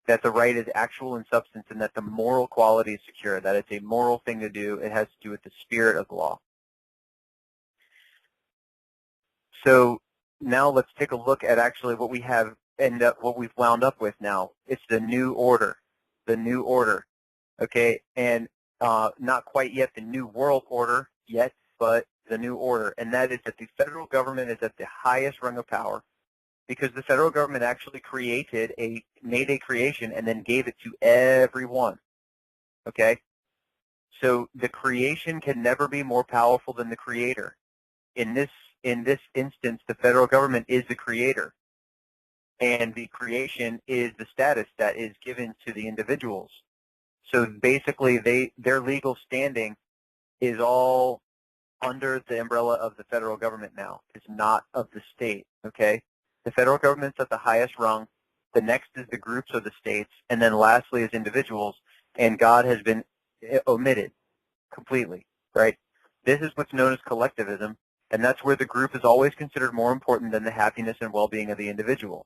that the right is actual in substance and that the moral quality is secure, that it's a moral thing to do. It has to do with the spirit of the law. So now let's take a look at actually what we have what we've wound up with now. It's the new order, okay? And not quite yet the new world order yet, but the new order, and that is that the federal government is at the highest rung of power because the federal government actually made a creation and then gave it to everyone, okay? So the creation can never be more powerful than the creator. In this instance, the federal government is the creator, and the creation is the status that is given to the individuals. So basically, their legal standing is all under the umbrella of the federal government now. It's not of the state, okay? The federal government's at the highest rung. The next is the groups of the states, and then lastly is individuals, and God has been omitted completely, right? This is what's known as collectivism, and that's where the group is always considered more important than the happiness and well-being of the individual.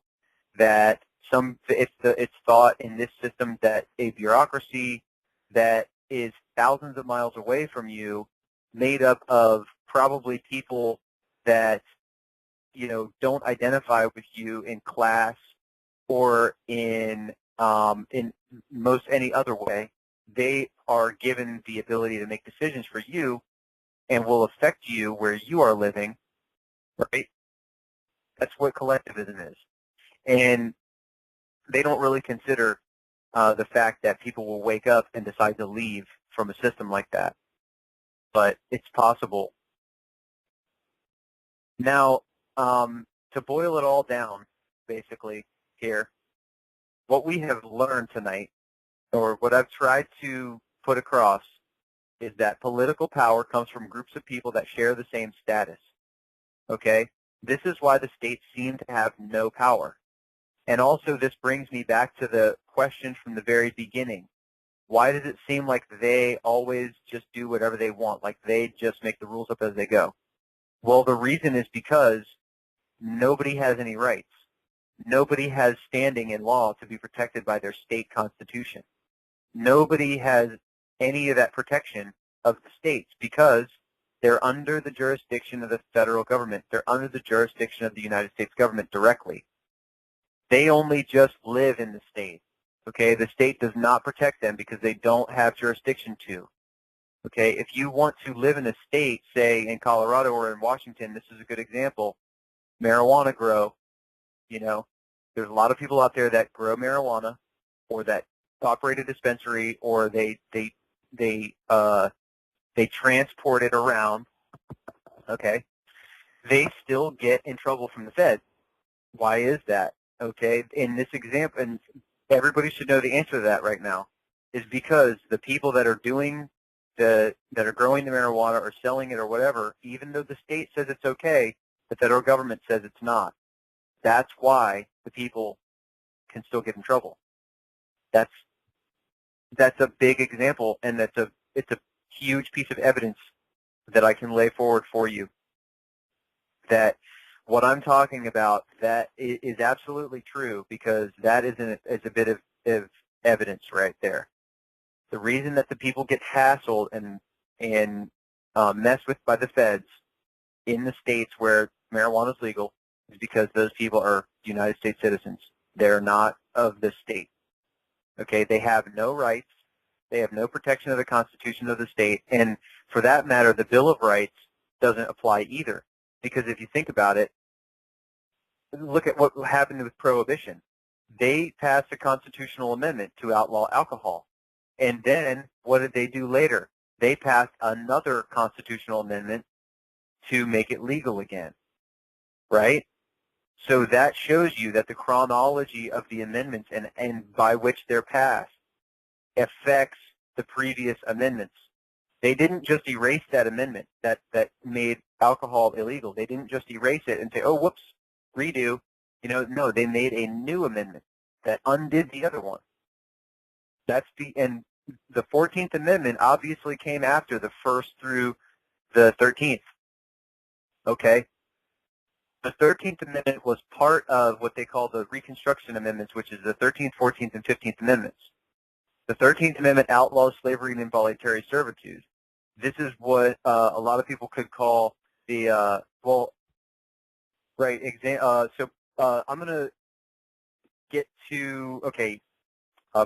That it's thought in this system that a bureaucracy that is thousands of miles away from you, made up of probably people that don't identify with you in class or in most any other way, they are given the ability to make decisions for you and will affect you where you are living, right? That's what collectivism is. And they don't really consider the fact that people will wake up and decide to leave from a system like that. But it's possible. Now, to boil it all down, basically, here, what we have learned tonight, or what I've tried to put across, is that political power comes from groups of people that share the same status, okay? This is why the states seem to have no power. And also, this brings me back to the question from the very beginning. Why does it seem like they always just do whatever they want, like they just make the rules up as they go? Well, the reason is because nobody has any rights. Nobody has standing in law to be protected by their state constitution. Nobody has any of that protection of the states because they're under the jurisdiction of the federal government. They're under the jurisdiction of the United States government directly. They only just live in the state, okay? The state does not protect them because they don't have jurisdiction to, okay? If you want to live in a state, say in Colorado or in Washington, this is a good example, marijuana grow, there's a lot of people out there that grow marijuana or that operate a dispensary or they transport it around, okay? They still get in trouble from the Fed. Why is that? Okay, in this example, and everybody should know the answer to that right now, is because the people that are growing the marijuana or selling it or whatever, even though the state says it's okay, the federal government says it's not. That's why the people can still get in trouble. That's a big example, and it's a huge piece of evidence that I can lay forward for you that what I'm talking about, that is absolutely true because that is a bit of evidence right there. The reason that the people get hassled and messed with by the feds in the states where marijuana is legal is because those people are United States citizens. They're not of the state. Okay, they have no rights. They have no protection of the Constitution of the state, and for that matter, the Bill of Rights doesn't apply either. Because if you think about it, look at what happened with Prohibition. They passed a constitutional amendment to outlaw alcohol. And then what did they do later? They passed another constitutional amendment to make it legal again, right? So that shows you that the chronology of the amendments and by which they're passed affects the previous amendments. They didn't just erase that amendment that made alcohol illegal. They didn't just erase it and say, oh, whoops, redo. No, they made a new amendment that undid the other one. And the 14th Amendment obviously came after the 1st through the 13th. Okay? The 13th Amendment was part of what they call the Reconstruction Amendments, which is the 13th, 14th, and 15th Amendments. The 13th Amendment outlaws slavery and involuntary servitude. This is what a lot of people could call the, I'm going to get to, okay,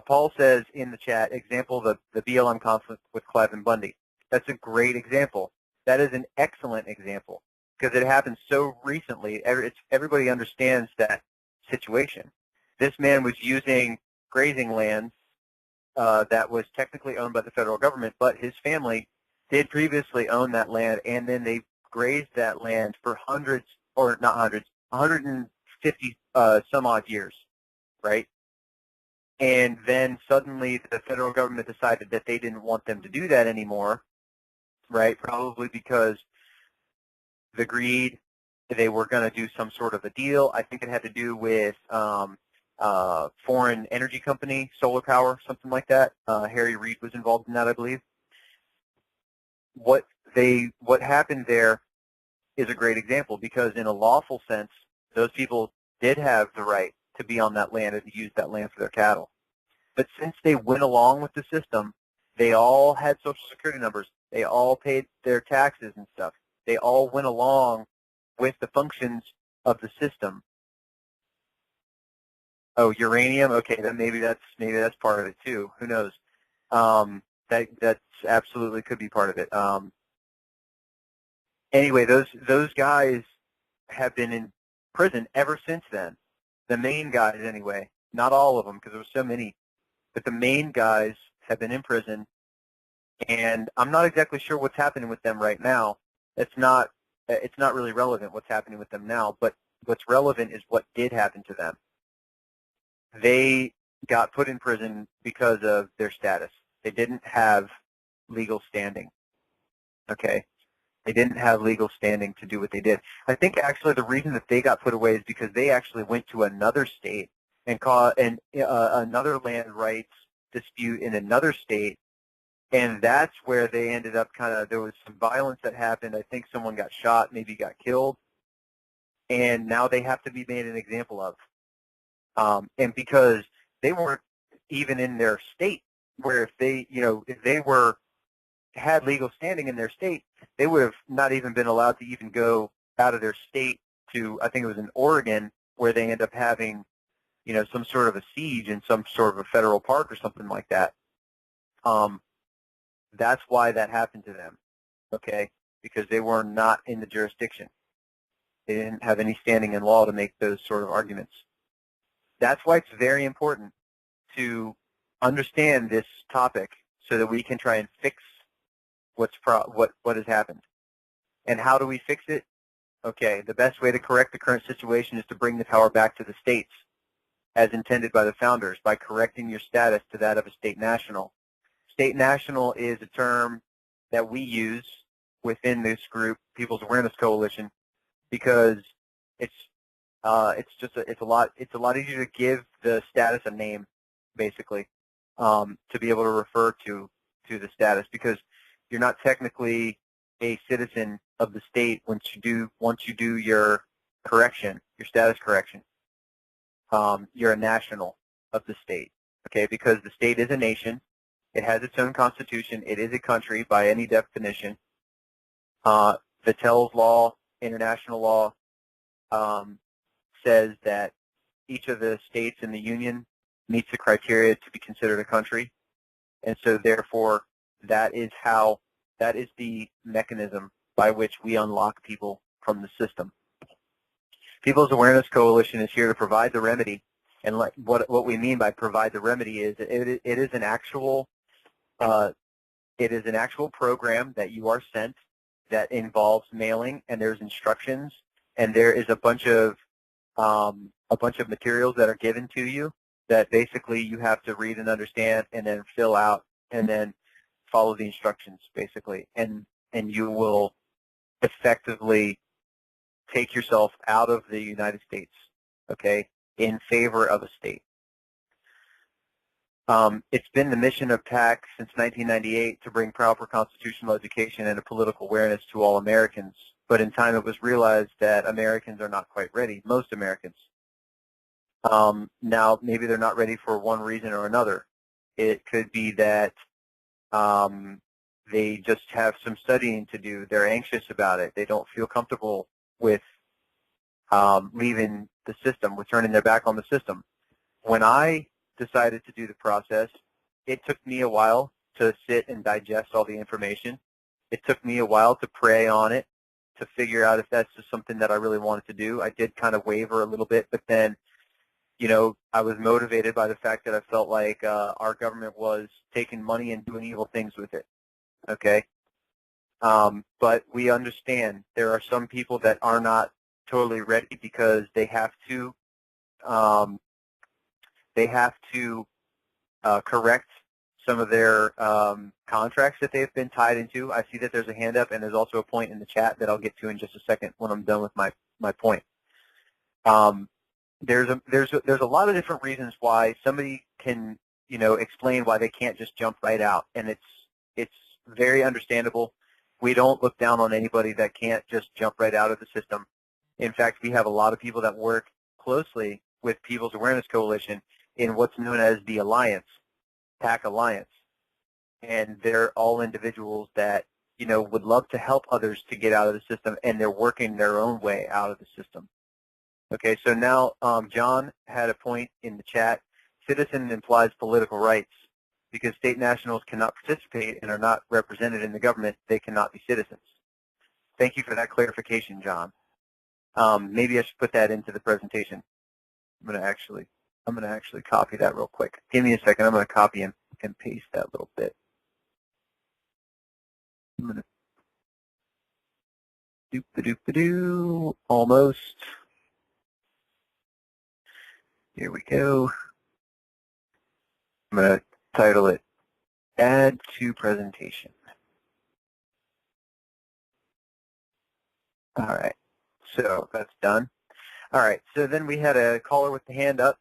Paul says in the chat, example, the BLM conflict with Clive and Bundy. That's a great example. That is an excellent example because it happened so recently. Everybody understands that situation. This man was using grazing land that was technically owned by the federal government, but his family did previously own that land, and then they grazed that land for 150 some odd years, right? And then suddenly the federal government decided that they didn't want them to do that anymore, right? Probably because the greed, they were going to do some sort of a deal. I think it had to do with foreign energy company, solar power, something like that. Harry Reid was involved in that, I believe. What happened there is a great example because in a lawful sense, those people did have the right to be on that land and to use that land for their cattle. But since they went along with the system, they all had Social Security numbers. They all paid their taxes and stuff. They all went along with the functions of the system. Oh, uranium? Okay, then maybe that's part of it too. Who knows? That's absolutely could be part of it. Anyway, those guys have been in prison ever since then. The main guys, anyway. Not all of them, because there were so many. But the main guys have been in prison, and I'm not exactly sure what's happening with them right now. It's not really relevant what's happening with them now, but what's relevant is what did happen to them. They got put in prison because of their status. They didn't have legal standing. Okay? They didn't have legal standing to do what they did. I think actually the reason that they got put away is because they actually went to another state and caught another land rights dispute in another state, and that's where they ended up there was some violence that happened. I think someone got shot, maybe got killed, and now they have to be made an example of. And because they weren't even in their state, where if they had legal standing in their state, they would have not even been allowed to even go out of their state to, I think it was in Oregon, where they end up having, some sort of a siege in some sort of a federal park or something like that. That's why that happened to them, okay? Because they were not in the jurisdiction. They didn't have any standing in law to make those sort of arguments. That's why it's very important to understand this topic so that we can try and fix what has happened. And how do we fix it? Okay, the best way to correct the current situation is to bring the power back to the states as intended by the founders by correcting your status to that of a state national. State national is a term that we use within this group, People's Awareness Coalition, because it's a lot easier to give the status a name, basically, to be able to refer to the status, because you're not technically a citizen of the state once you do your correction, your status correction. You're a national of the state, okay? Because the state is a nation. It has its own constitution. It is a country by any definition. The Tell's Law, international law, says that each of the states in the Union meets the criteria to be considered a country. And so, therefore, that is the mechanism by which we unlock people from the system. People's Awareness Coalition is here to provide the remedy, and what we mean by provide the remedy is it is an actual program that you are sent that involves mailing, and there's instructions, and there is a bunch of materials that are given to you that basically you have to read and understand and then fill out and then follow the instructions basically, and you will effectively take yourself out of the United States, okay, in favor of a state. It's been the mission of PAC since 1998 to bring proper constitutional education and a political awareness to all Americans, but in time it was realized that Americans are not quite ready, most Americans. Now, maybe they're not ready for one reason or another. It could be that they just have some studying to do. They're anxious about it. They don't feel comfortable with leaving the system, with turning their back on the system. When I decided to do the process, it took me a while to sit and digest all the information. It took me a while to pray on it, to figure out if that's just something that I really wanted to do. I did kind of waver a little bit, but then, you know, I was motivated by the fact that I felt like our government was taking money and doing evil things with it, okay? But we understand there are some people that are not totally ready because they have to correct some of their contracts that they've been tied into. I see that there's a hand up, and there's also a point in the chat that I'll get to in just a second when I'm done with my point. There's a lot of different reasons why somebody can, you know, explain why they can't just jump right out, and it's very understandable. We don't look down on anybody that can't just jump right out of the system. In fact, we have a lot of people that work closely with People's Awareness Coalition in what's known as the Alliance, PAC Alliance, and they're all individuals that, you know, would love to help others to get out of the system, and they're working their own way out of the system. Okay, so now John had a point in the chat. Citizen implies political rights. Because state nationals cannot participate and are not represented in the government, they cannot be citizens. Thank you for that clarification, John. Maybe I should put that into the presentation. I'm going to actually copy that real quick. Give me a second. I'm going to copy and paste that little bit. I'm going to doop-a-doop-a-doo, almost. Here we go. I'm going to title it Add to Presentation. All right, so that's done. All right, so then we had a caller with the hand up.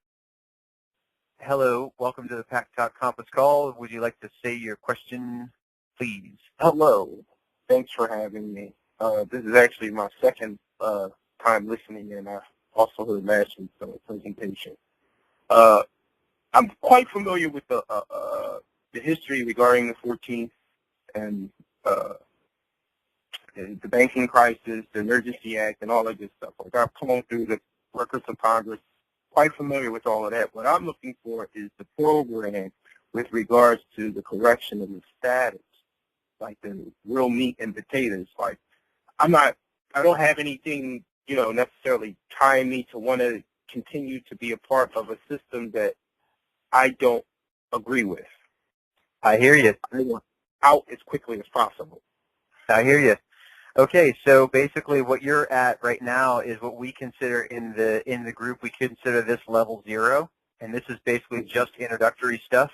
Hello, welcome to the PAC Talk conference call. Would you like to say your question, please? Hello, thanks for having me. This is actually my second time listening, and I also heard last week's presentation. I'm quite familiar with the history regarding the 14th and the banking crisis, the Emergency Act, and all of this stuff. Like, I've come through the records of Congress, quite familiar with all of that. What I'm looking for is the program with regards to the correction of the status, like the real meat and potatoes. Like, I don't have anything, you know, necessarily tying me to want to continue to be a part of a system that I don't agree with. I hear you. I want out as quickly as possible. I hear you. Okay, so basically what you're at right now is what we consider in the group, we consider this level 0, and this is basically just introductory stuff.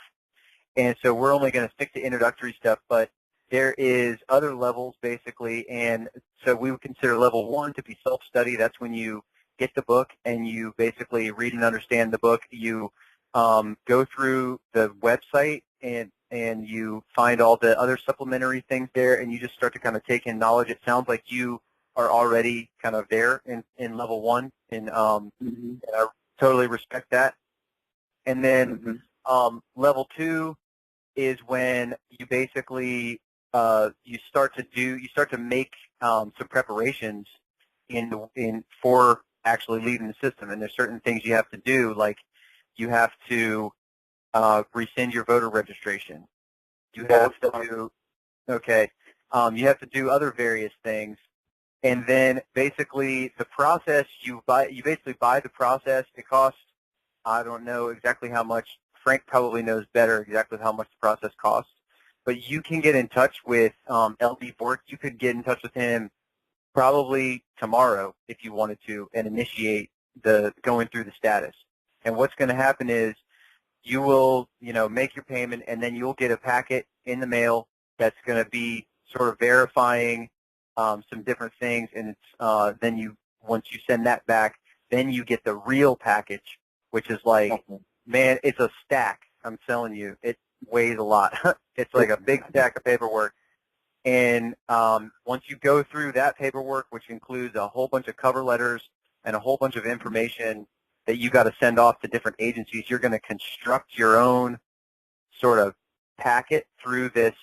And so we're only going to stick to introductory stuff, but there is other levels basically, and so we would consider level 1 to be self-study. That's when you get the book and you basically read and understand the book. You go through the website and you find all the other supplementary things there, and you just start to kind of take in knowledge. It sounds like you are already kind of there in level 1, and and I totally respect that. And then level 2 is when you basically you start to make some preparations for actually leaving the system, and there's certain things you have to do, like you have to rescind your voter registration. You have to do, you have to do other various things And then basically the process, you basically buy the process. It costs, I don't know exactly how much. Frank probably knows better exactly how much the process costs. But you can get in touch with LD Bork. You could get in touch with him probably tomorrow if you wanted to and initiate the going through the status. And what's going to happen is you will, make your payment, and then you'll get a packet in the mail that's going to be sort of verifying some different things, and it's then once you send that back, then you get the real package, which is like, man, it's a stack. I'm telling you, it weighs a lot. It's like a big stack of paperwork. And once you go through that paperwork, which includes a whole bunch of cover letters and a whole bunch of information that you got to send off to different agencies, you're going to construct your own sort of packet through this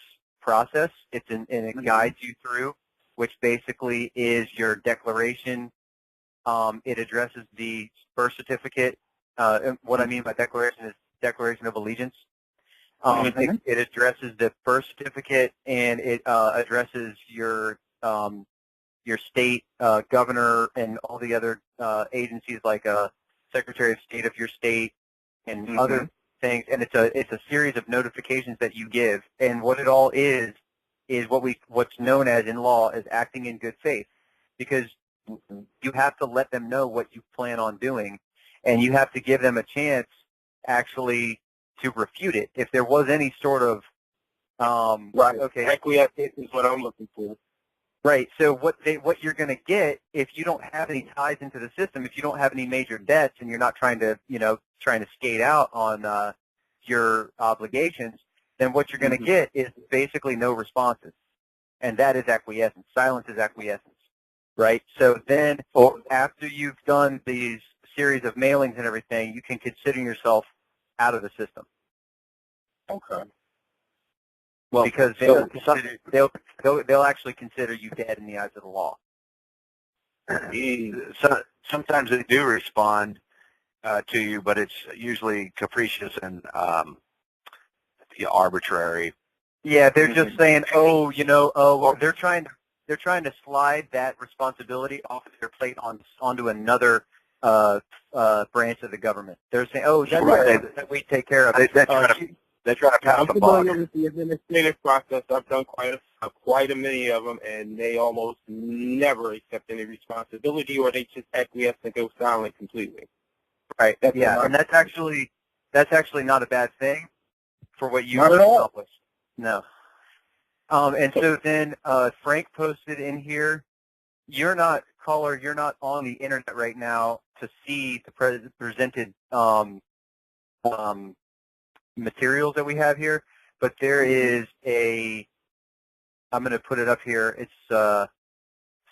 process. And it guides you through, which basically is your declaration. It addresses the birth certificate. What I mean by declaration is declaration of allegiance. It addresses the birth certificate, and it addresses your state governor and all the other agencies, like Secretary of State of your state and other things. And it's a series of notifications that you give. And what it all is what's known as in law as acting in good faith, because you have to let them know what you plan on doing, and you have to give them a chance actually to refute it. If there was any sort of right, okay, acquiescence is what I'm looking for. Right. So what you're going to get, if you don't have any ties into the system, if you don't have any major debts, and you're not trying to skate out on your obligations, then what you're going to get is basically no responses, and that is acquiescence. Silence is acquiescence. Right. So then, after you've done these series of mailings and everything, you can consider yourself out of the system. Okay. Well, because they'll actually consider you dead in the eyes of the law. Sometimes they do respond to you, but it's usually capricious and arbitrary. Yeah, they're just saying, they're trying to slide that responsibility off of their plate onto another branch of the government. They're saying, that we take care of. They try to pass I'm the familiar buck. with the administrative process. I've done quite a many of them, and they almost never accept any responsibility, or they just acquiesce and go silent completely. Right. And that's actually not a bad thing for what you Not at all. accomplished. No. And so then Frank posted in here, you're not on the internet right now to see the presented materials that we have here, but there is I'm going to put it up here. It's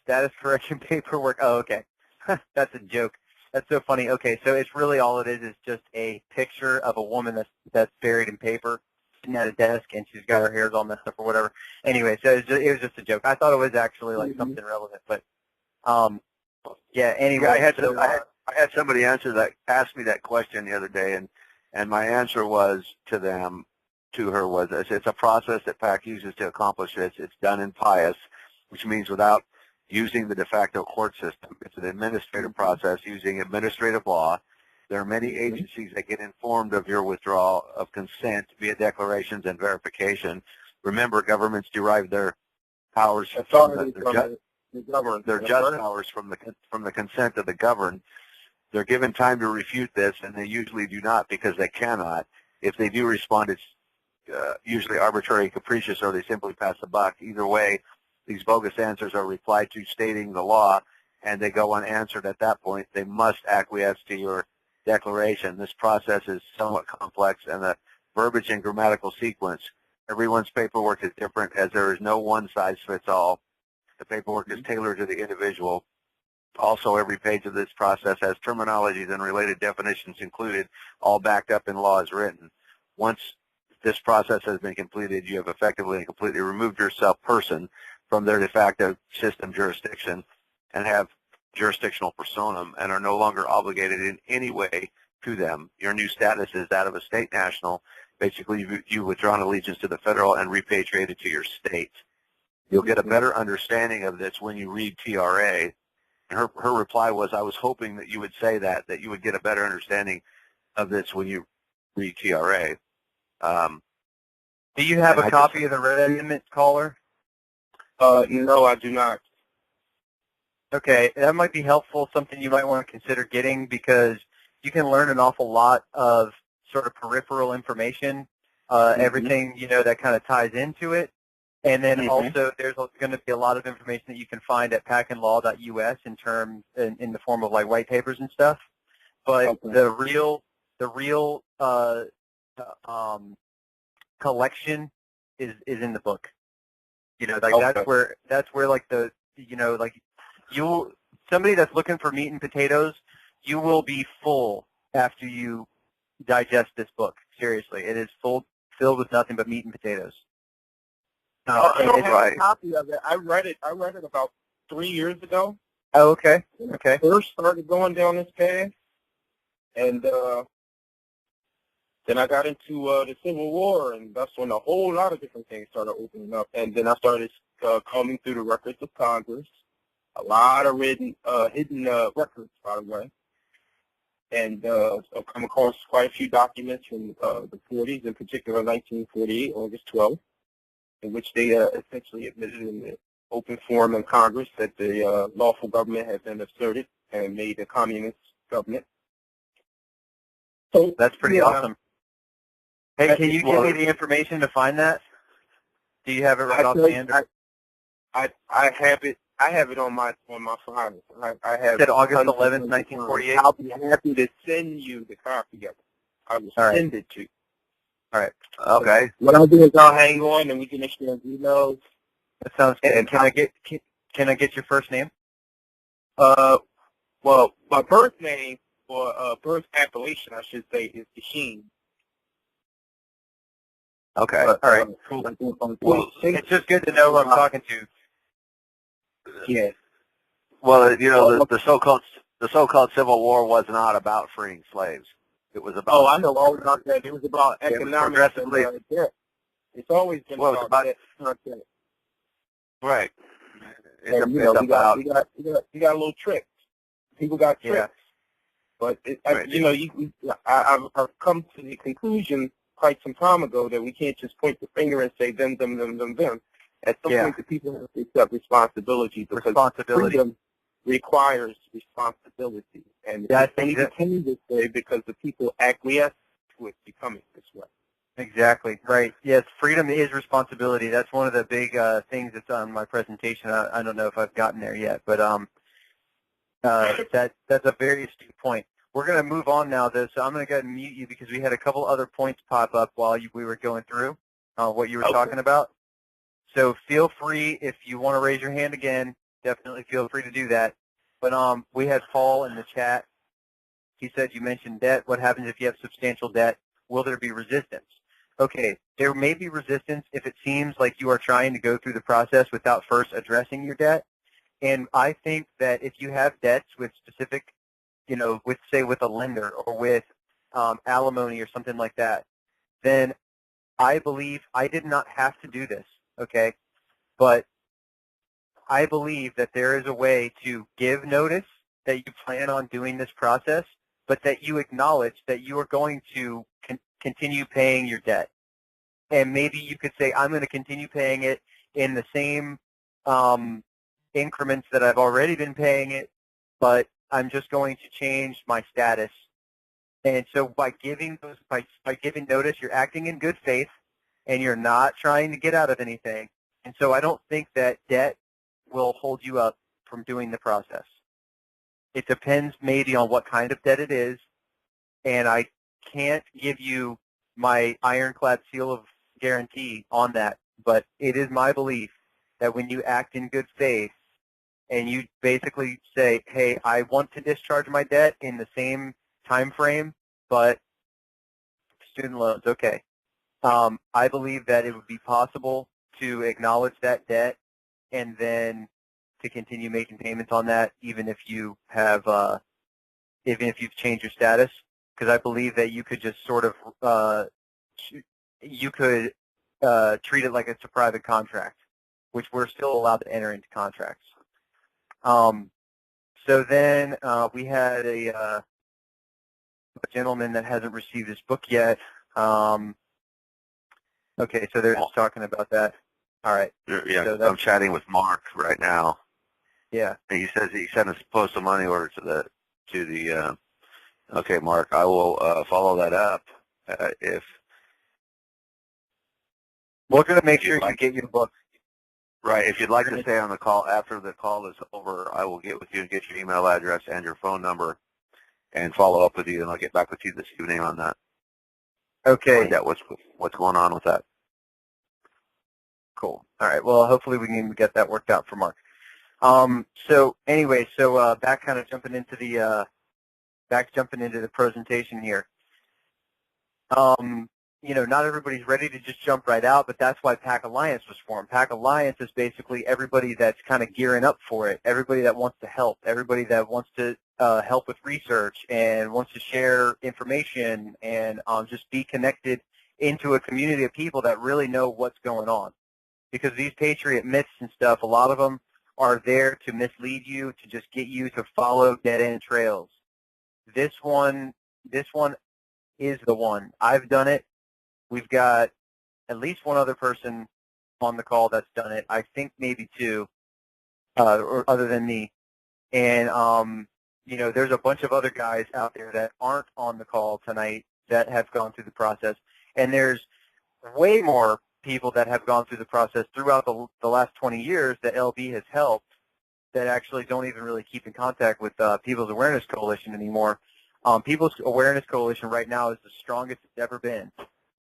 status correction paperwork. Oh, okay. That's a joke. That's so funny. Okay, so it's really all it is just a picture of a woman that's buried in paper, sitting at a desk, and she's got her hairs all messed up or whatever. Anyway, so it was just a joke. I thought it was actually like something relevant, but yeah. Anyway, I had somebody ask me that question the other day, and my answer to her was, it's a process that PAC uses to accomplish this. It's done in pious, which means without using the de facto court system. It's an administrative process using administrative law. There are many agencies that get informed of your withdrawal of consent via declarations and verification. Remember, governments derive their powers from their just powers from the consent of the governed. They're given time to refute this, and they usually do not because they cannot. If they do respond, it's usually arbitrary and capricious, or they simply pass the buck. Either way, these bogus answers are replied to stating the law, and they go unanswered at that point. They must acquiesce to your declaration. This process is somewhat complex, and the verbiage and grammatical sequence, everyone's paperwork is different, as there is no one-size-fits-all. The paperwork is tailored to the individual. Also, every page of this process has terminologies and related definitions included, all backed up in law as written. Once this process has been completed, you have effectively and completely removed yourself, person, from their de facto system jurisdiction and have jurisdictional personam and are no longer obligated in any way to them. Your new status is that of a state national. Basically, you've withdrawn allegiance to the federal and repatriated to your state. You'll get a better understanding of this when you read TRA. And her reply was, I was hoping that you would say that you would get a better understanding of this when you read TRA. Do you have a copy of the Red Amendment, caller? No, I do not. Okay, that might be helpful, something you might want to consider getting, because you can learn an awful lot of sort of peripheral information, everything, you know, that kind of ties into it. And then also there's going to be a lot of information that you can find at pacandlaw.us in the form of like white papers and stuff. But the real collection is in the book. You know, like that's where like the, you know, like somebody that's looking for meat and potatoes, you will be full after you digest this book. Seriously, it is filled with nothing but meat and potatoes. I don't have a copy of it. I read it about 3 years ago. Oh, okay. Okay. When I first started going down this path, and then I got into the Civil War, and that's when a whole lot of different things started opening up. And then I started combing through the records of Congress, a lot of hidden records, by the way. And I've come across quite a few documents from the 40s, in particular 1948, August 12th, in which they essentially admitted in the open forum in Congress that the lawful government had been asserted and made a communist government. So that's pretty awesome. Hey, can you give me the information to find that? Do you have it right offhand? I have it. I have it on my file. I have. Said August 11th, 1948. I'll be happy to send you the copy of it. I will send it to you. All right. Okay. What I'll do is I'll hang on and we can exchange emails. That sounds good. And can I get your first name? Well, my birth name, or birth appellation, I should say, is Sheen. Okay. All right. Cool. Well, it's just good to know who I'm talking to. Yeah. Well, you know, the so-called Civil War was not about freeing slaves. It was about. Oh, I know all about that. It was about economics and debt. It's always been about debt. Right. And, you know, you got a little tricks. People got tricks. Yeah. But you know, I've come to the conclusion quite some time ago that we can't just point the finger and say them. At some point, the people have to accept responsibility, because freedom requires responsibility, and it only became this way because the people acquiesced to it becoming this way. Exactly. Right. Yes, freedom is responsibility. That's one of the big things that's on my presentation. I don't know if I've gotten there yet, but that's a very astute point. We're going to move on now, though, so I'm going to go ahead and mute you because we had a couple other points pop up while we were going through what you were talking about. So feel free, if you want to raise your hand again, definitely feel free to do that. But we had Paul in the chat. He said you mentioned debt. What happens if you have substantial debt? Will there be resistance? Okay, there may be resistance if it seems like you are trying to go through the process without first addressing your debt. And I think that if you have debts with specific, you know, with a lender or with alimony or something like that, then I believe I did not have to do this. Okay, but I believe that there is a way to give notice that you plan on doing this process, but that you acknowledge that you are going to continue paying your debt. And maybe you could say, I'm going to continue paying it in the same increments that I've already been paying it, but I'm just going to change my status. And so by giving notice, you're acting in good faith, and you're not trying to get out of anything. And so I don't think that debt will hold you up from doing the process. It depends maybe on what kind of debt it is, and I can't give you my ironclad seal of guarantee on that, but it is my belief that when you act in good faith and you basically say, hey, I want to discharge my debt in the same time frame, but student loans, okay. I believe that it would be possible to acknowledge that debt and then to continue making payments on that, even if you have, even if you've changed your status. Because I believe that you could just sort of, you could treat it like it's a private contract, which we're still allowed to enter into contracts. So then we had a gentleman that hasn't received his book yet. Okay, so they're just talking about that. All right. Yeah, so I'm chatting with Mark right now. Yeah. And he says he sent us a postal money order to the. Okay, Mark, I will follow that up. If we're going to make sure you get your book. Right. If you'd like to stay on the call after the call is over, I will get with you and get your email address and your phone number and follow up with you, and I'll get back with you this evening on that. Okay. Find out what's going on with that. Cool. All right. Well, hopefully we can get that worked out for Mark. So anyway, back kind of jumping into the presentation here. Not everybody's ready to just jump right out, but that's why PAC Alliance was formed. PAC Alliance is basically everybody that's kind of gearing up for it, everybody that wants to help, everybody that wants to help with research and wants to share information and just be connected into a community of people that really know what's going on. Because these patriot myths and stuff, a lot of them are there to mislead you, to just get you to follow dead-end trails. This one is the one. I've done it. We've got at least one other person on the call that's done it. I think maybe two, or other than me. And there's a bunch of other guys out there that aren't on the call tonight that have gone through the process. And there's way more people that have gone through the process throughout the last 20 years that LB has helped that actually don't even really keep in contact with People's Awareness Coalition anymore. People's Awareness Coalition right now is the strongest it's ever been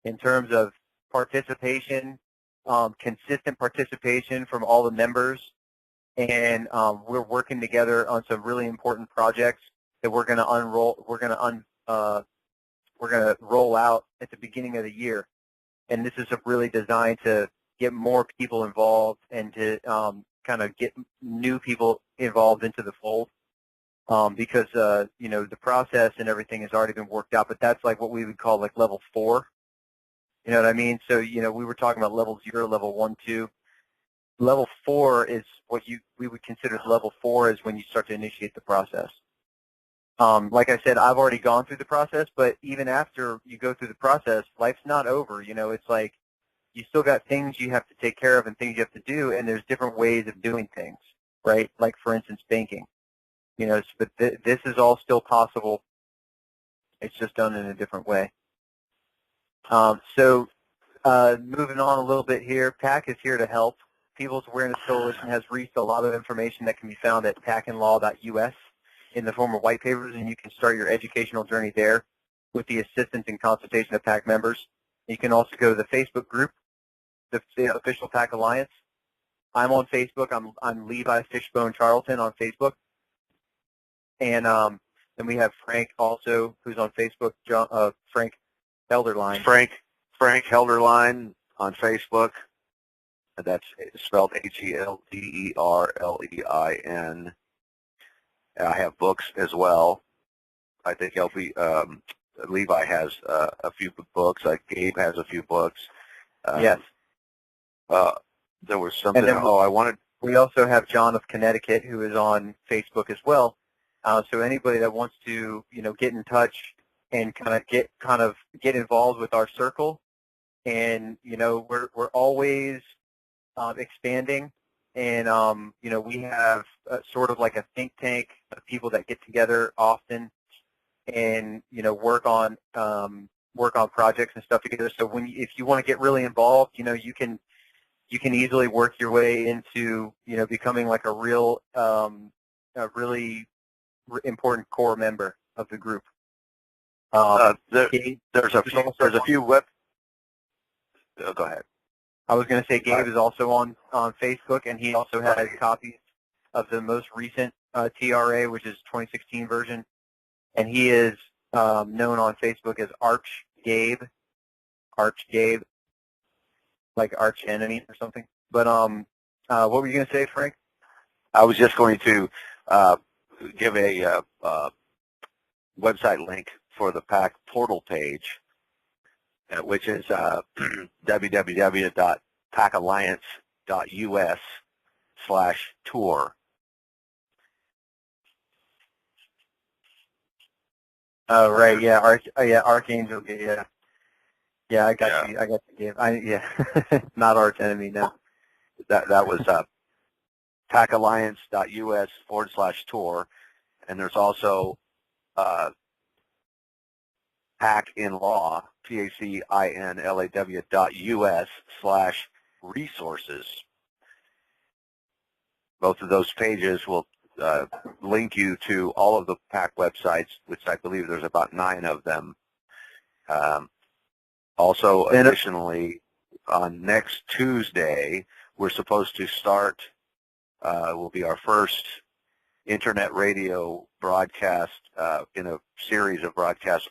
in terms of participation, consistent participation from all the members, and we're working together on some really important projects that we're going to roll out at the beginning of the year. And this is really designed to get more people involved and to kind of get new people involved into the fold. Because the process and everything has already been worked out, but that's like what we would call like level 4. You know what I mean? So we were talking about level 0, level 1, 2. Level 4 is what we would consider level 4 is when you start to initiate the process. Like I said, I've already gone through the process, but even after you go through the process, life's not over. It's like you still got things you have to take care of and things you have to do, and there's different ways of doing things, right? Like, for instance, banking. But this is all still possible. It's just done in a different way. Moving on a little bit here, PAC is here to help. People's Awareness Coalition has reached a lot of information that can be found at pacinlaw.us in the form of white papers, and you can start your educational journey there with the assistance and consultation of PAC members. You can also go to the Facebook group, the official PAC Alliance. I'm on Facebook. I'm Levi Fishbone Charlton on Facebook. And then we have Frank also, who's on Facebook, Frank Helderline. Frank Helderline on Facebook. That's spelled Helderlein. I have books as well. I think Levi has a few books. Like Gabe has a few books. Yes. There was something. We also have John of Connecticut, who is on Facebook as well. So anybody that wants to, get in touch and kind of get involved with our circle, and we're always expanding, and we have sort of like a think tank of people that get together often, and work on projects and stuff together. So if you want to get really involved, you can easily work your way into becoming like a really important core member of the group. There's a few web. Go ahead. I was going to say Gabe is also on Facebook, and he also has copies of the most recent TRA, which is 2016 version, and he is known on Facebook as Arch Gabe, like arch enemy or something. But what were you going to say, Frank? I was just going to give a website link for the PAC portal page, which is www.pacalliance.us. archangel.us/tour. Oh, right, yeah, Archangel, yeah. Yeah, I got Yeah. you. I got you, Gabe. Yeah, not arch enemy, no. That was pacalliance.us/tour, and there's also PAC in law, PACINLAW.us/resources. Both of those pages will link you to all of the PAC websites, which I believe there's about 9 of them. Also, additionally, on next Tuesday, we're supposed to start, will be our first internet radio broadcast in a series of broadcasts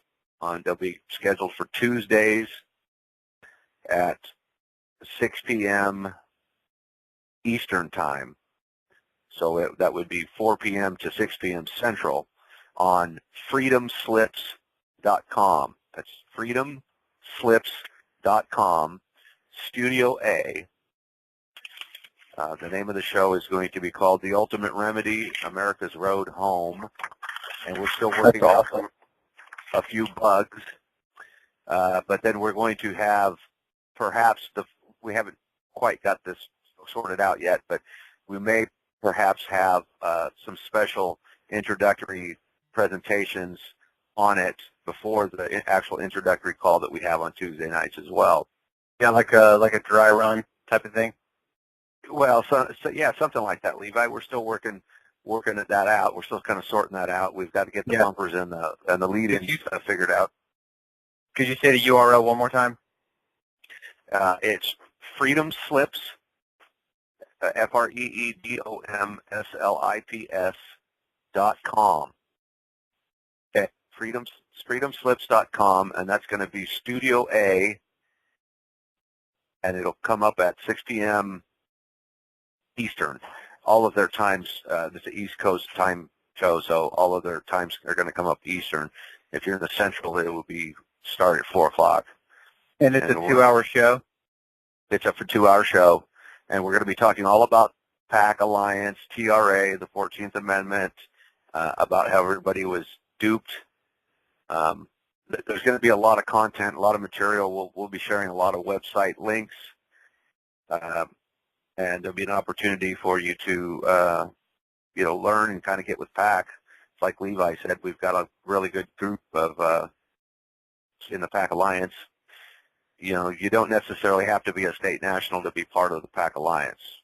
they'll be scheduled for Tuesdays at 6 p.m. Eastern Time. So that would be 4 p.m. to 6 p.m. Central on freedomslips.com. That's freedomslips.com, Studio A. The name of the show is going to be called The Ultimate Remedy, America's Road Home. And we're still working out a few bugs. But then we're going to have perhaps, we haven't quite got this sorted out yet, but we may perhaps have some special introductory presentations on it before the actual introductory call that we have on Tuesday nights as well. Yeah, like a dry run type of thing. Well, so yeah, something like that, Levi. We're still working at that out. We're still kind of sorting that out. We've got to get the bumpers and the lead-ins figured out. Could you say the URL one more time? It's Freedom Slips, FREEDOMSLIPS.com. Okay, freedomslips.com, and that's going to be Studio A, and it'll come up at 6 p.m. Eastern. All of their times, this is an East Coast time show, so all of their times are going to come up Eastern. If you're in the Central, it will be start at 4 o'clock. And it's a 2-hour show? It's a 2-hour show, and we're going to be talking all about PAC Alliance, TRA, the 14th Amendment, about how everybody was duped. There's going to be a lot of content, a lot of material. We'll be sharing a lot of website links, and there'll be an opportunity for you to, learn and kind of get with PAC. It's like Levi said, we've got a really good group of in the PAC Alliance. You don't necessarily have to be a state national to be part of the PAC Alliance.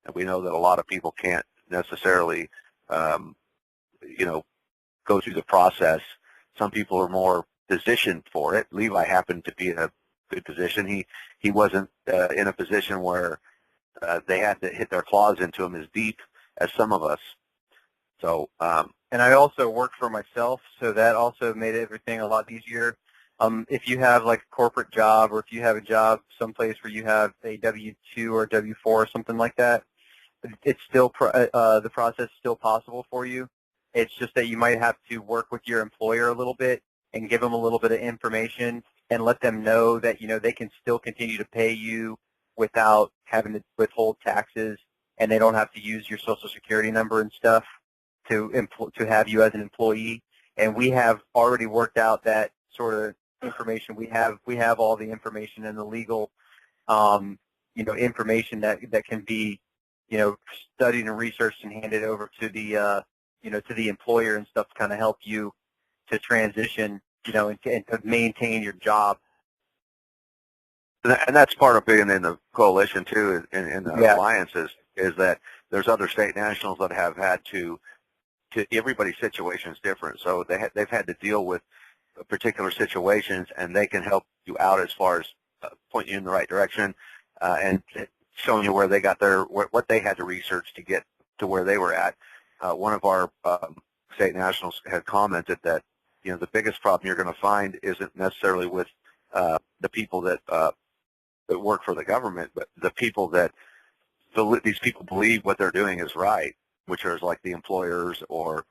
And we know that a lot of people can't necessarily, go through the process. Some people are more positioned for it. Levi happened to be in a good position. He wasn't in a position where they had to hit their claws into him as deep as some of us. So, and I also worked for myself, so that also made everything a lot easier. If you have like a corporate job, or if you have a job someplace where you have a W-2 or W-4 or something like that, it's still the process is still possible for you. It's just that you might have to work with your employer a little bit and give them a little bit of information and let them know that they can still continue to pay you without having to withhold taxes, and they don't have to use your Social Security number and stuff to have you as an employee. And we have already worked out that sort of information. We have all the information and the legal information that can be studied and researched and handed over to the to the employer and stuff to kind of help you to transition and to maintain your job. And that's part of being in the coalition too, in the alliances, is that there's other state nationals that have had to everybody's situation is different, so they've had to deal with particular situations, and they can help you out as far as pointing you in the right direction and showing you where they got what they had to research to get to where they were at. One of our state nationals had commented that the biggest problem you're going to find isn't necessarily with the people that work for the government, but the people that these people believe what they're doing is right, which are like the employers or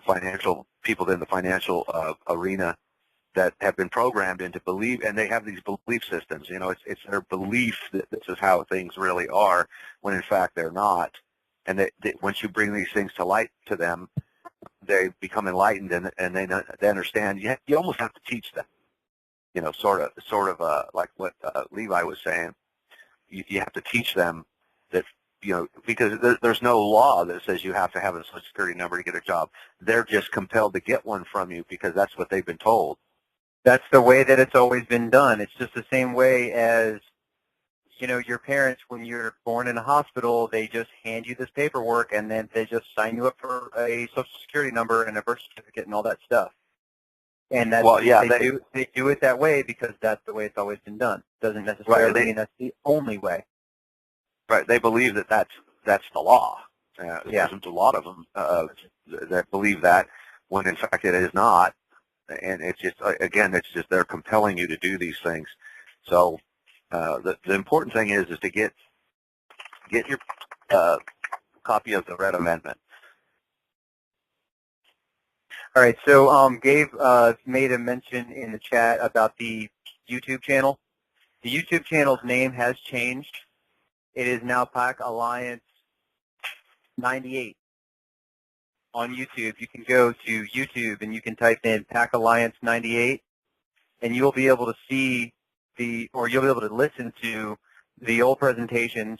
financial people in the financial arena, that have been programmed into believe, and they have these belief systems. You know, it's their belief that this is how things really are, when in fact they're not. And once you bring these things to light to them, they become enlightened, and they understand. You almost have to teach them. You know, sort of like what Levi was saying. You have to teach them that, you know, because there's no law that says you have to have a Social Security number to get a job. They're just compelled to get one from you because that's what they've been told. That's the way that it's always been done. It's just the same way as, you know, your parents, when you're born in a hospital, they just hand you this paperwork, and then they just sign you up for a Social Security number and a birth certificate and all that stuff. And that's, well, yeah, they do it that way because that's the way it's always been done. Doesn't necessarily mean that's the only way. Right. They believe that that's the law. Yeah. There's a lot of them that believe that, when in fact it is not. And it's just, again, it's just they're compelling you to do these things. So the important thing is to get your copy of the Red Amendment. All right, so Gabe made a mention in the chat about the YouTube channel. The YouTube channel's name has changed. It is now PAC Alliance 98 on YouTube. You can go to YouTube and you can type in PAC Alliance 98, and you'll be able to see you'll be able to listen to the old presentations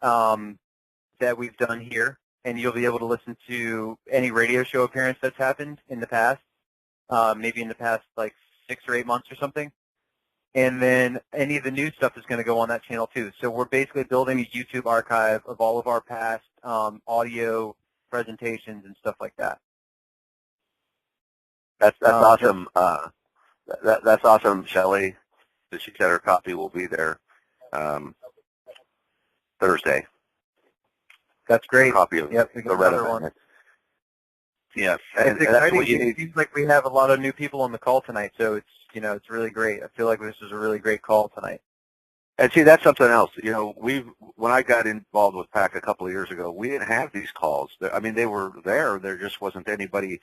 that we've done here. And you'll be able to listen to any radio show appearance that's happened in the past, maybe in the past like 6 or 8 months or something. And then any of the new stuff is going to go on that channel too. So we're basically building a YouTube archive of all of our past audio presentations and stuff like that. That's awesome. That's awesome, Shelley. She said her copy will be there Thursday. That's great. Copy of the Red Amendment. Yeah, it's exciting. It seems like we have a lot of new people on the call tonight, so it's really great. I feel like this was a really great call tonight. And see, that's something else. You know, when I got involved with PAC a couple of years ago, we didn't have these calls. I mean, they were there. There just wasn't anybody,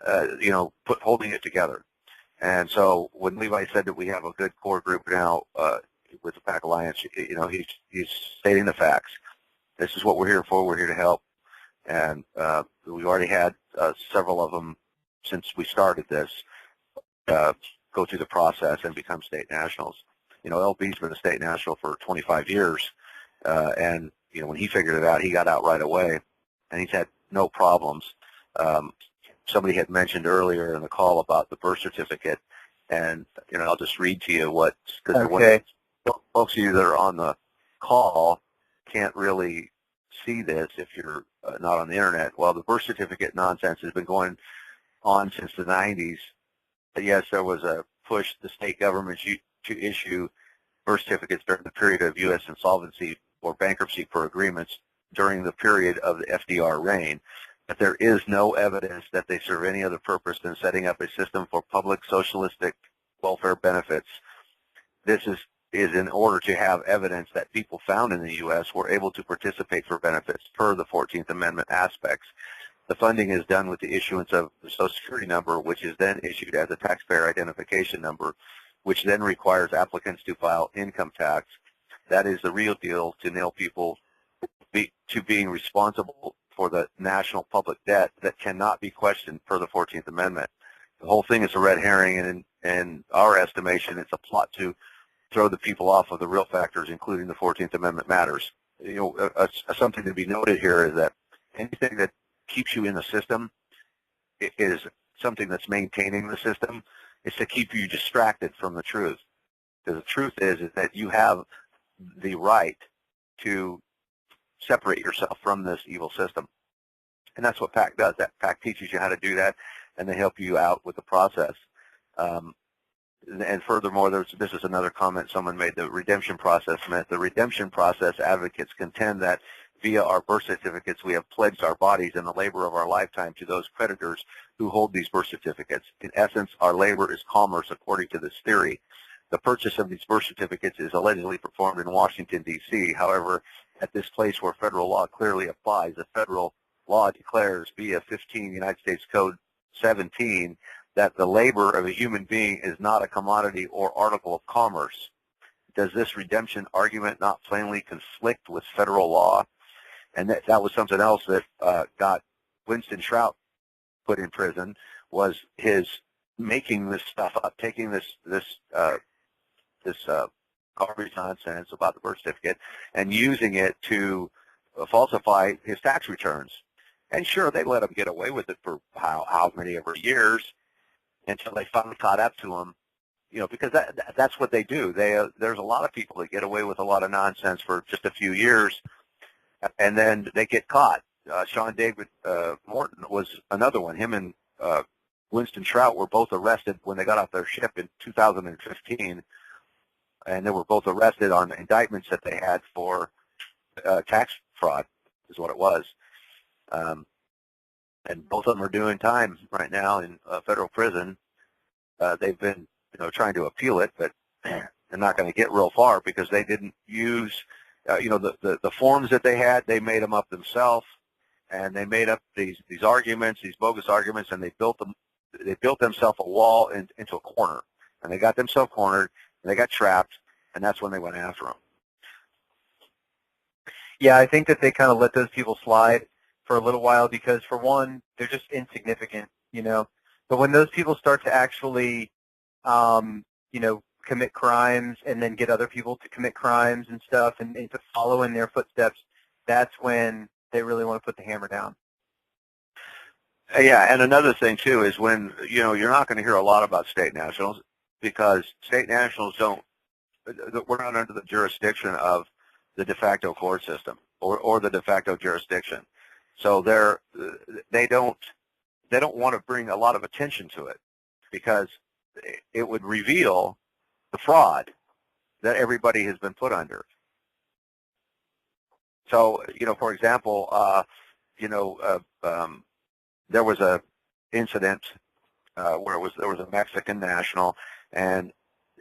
holding it together. And so when Levi said that we have a good core group now with the PAC Alliance, he's stating the facts. This is what we're here for. We're here to help. And we've already had several of them since we started this go through the process and become state nationals. You know, LB's been a state national for 25 years. And, when he figured it out, he got out right away. And he's had no problems. Somebody had mentioned earlier in the call about the birth certificate. And, I'll just read to you what, because folks of you that are on the call can't really see this if you're not on the internet. Well, the birth certificate nonsense has been going on since the 90s. But yes, there was a push the state governments to issue birth certificates during the period of U.S. insolvency or bankruptcy for agreements during the period of the FDR reign. But there is no evidence that they serve any other purpose than setting up a system for public socialistic welfare benefits. This is in order to have evidence that people found in the U.S. were able to participate for benefits per the 14th Amendment aspects. The funding is done with the issuance of the Social Security number, which is then issued as a taxpayer identification number, which then requires applicants to file income tax. That is the real deal to nail people to being responsible for the national public debt that cannot be questioned per the 14th Amendment. The whole thing is a red herring, and in our estimation, it's a plot to throw the people off of the real factors, including the 14th Amendment matters. Something to be noted here is that anything that keeps you in the system is something that's maintaining the system. It's to keep you distracted from the truth. Because the truth is that you have the right to separate yourself from this evil system. And that's what PAC does. That PAC teaches you how to do that, and they help you out with the process. And furthermore, this is another comment someone made, the redemption process myth. The redemption process advocates contend that via our birth certificates, we have pledged our bodies and the labor of our lifetime to those creditors who hold these birth certificates. In essence, our labor is commerce, according to this theory. The purchase of these birth certificates is allegedly performed in Washington, D.C. However, at this place where federal law clearly applies, the federal law declares via 15 United States Code 17 that the labor of a human being is not a commodity or article of commerce. Does this redemption argument not plainly conflict with federal law? And that was something else that got Winston Shrout put in prison, was his making this stuff up, taking this garbage nonsense about the birth certificate and using it to falsify his tax returns. And sure, they let him get away with it for how many ever years until they finally caught up to him. You know, because that's what they do. There's a lot of people that get away with a lot of nonsense for just a few years, and then they get caught. Sean David Morton was another one. Him and Winston Shrout were both arrested when they got off their ship in 2015, and they were both arrested on indictments that they had for tax fraud, is what it was. And both of them are doing time right now in federal prison. They've been, trying to appeal it, but they're not going to get real far because they didn't use, the forms that they had. They made them up themselves, and they made up these arguments, these bogus arguments, and they built themselves a wall into a corner, and they got themselves cornered, and they got trapped, and that's when they went after them. Yeah, I think that they kind of let those people slide for a little while because, for one, they're just insignificant, But when those people start to actually, commit crimes and then get other people to commit crimes and stuff and to follow in their footsteps, that's when they really want to put the hammer down. Yeah, and another thing, too, is when, you're not going to hear a lot about state nationals because state nationals we're not under the jurisdiction of the de facto court system or the de facto jurisdiction. So they don't want to bring a lot of attention to it because it would reveal the fraud that everybody has been put under. So, for example, there was a incident where there was a Mexican national, and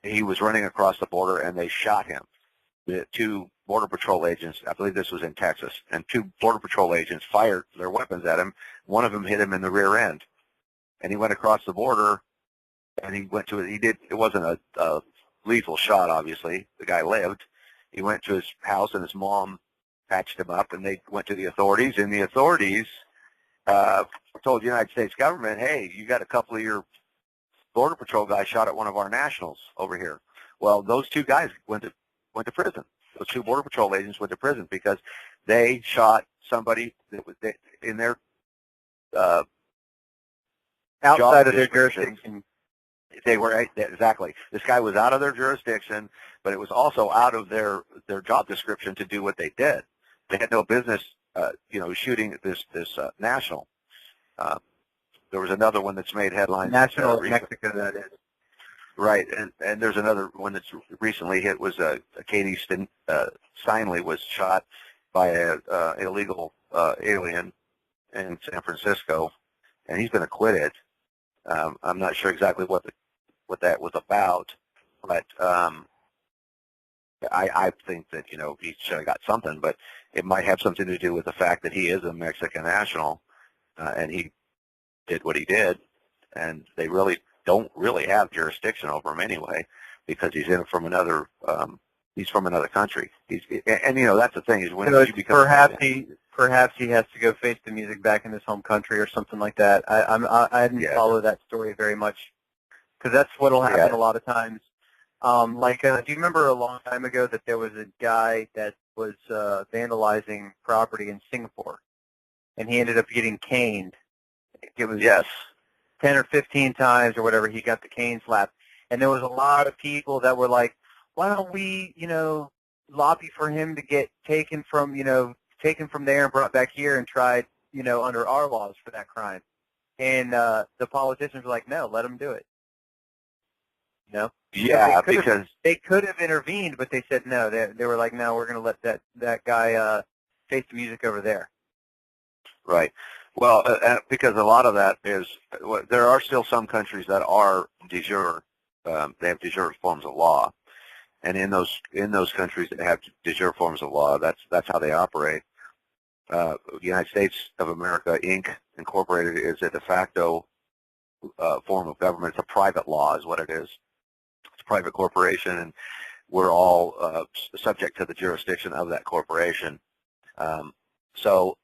he was running across the border, and they shot him. The two Border Patrol agents, I believe this was in Texas, and two Border Patrol agents fired their weapons at him. One of them hit him in the rear end, and he went across the border, and it wasn't a lethal shot, obviously. The guy lived. He went to his house, and his mom patched him up, and they went to the authorities, and the authorities told the United States government, hey, you got a couple of your Border Patrol guys shot at one of our nationals over here. Well, those two guys went to prison. Those two Border Patrol agents went to prison because they shot somebody that was in their outside of their jurisdiction. They were, exactly. This guy was out of their jurisdiction, but it was also out of their job description to do what they did. They had no business, shooting this national. There was another one that's made headlines. National of Mexico, that is. Right, and there's another one that's recently hit was Katie Steinle was shot by an illegal alien in San Francisco, and he's been acquitted. I'm not sure exactly what that was about, but I think that he should have got something, but it might have something to do with the fact that he is a Mexican national, and he did what he did, and they really don't really have jurisdiction over him anyway because he's from another country. That's the thing is when you become perhaps he has to go face the music back in his home country or something like that. I didn't follow that story very much because that's what will happen a lot of times. Do you remember a long time ago that there was a guy that was vandalizing property in Singapore, and he ended up getting caned? It was 10 or 15 times or whatever. He got the cane slapped, and there was a lot of people that were like, "Why don't we, lobby for him to get taken from there and brought back here and tried, under our laws for that crime?" And the politicians were like, "No, let him do it." Yeah, because they could have intervened, but they said no. They were like, "No, we're going to let that guy face the music over there." Right. Well, because a lot of that is there are still some countries that are de jure. They have de jure forms of law, and in those countries that have de jure forms of law, that's how they operate. The United States of America, Inc., Incorporated, is a de facto form of government. It's a private law is what it is. It's a private corporation, and we're all subject to the jurisdiction of that corporation. So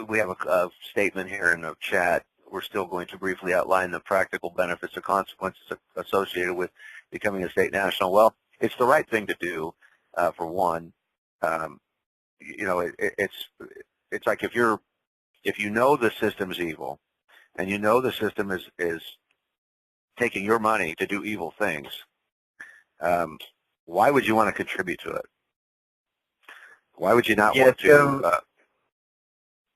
we have a statement here in the chat. We're still going to briefly outline the practical benefits or consequences associated with becoming a state national. Well, it's the right thing to do, for one. You know, it's like if you know the system's evil, and you know the system is taking your money to do evil things, why would you want to contribute to it? Why would you not want to?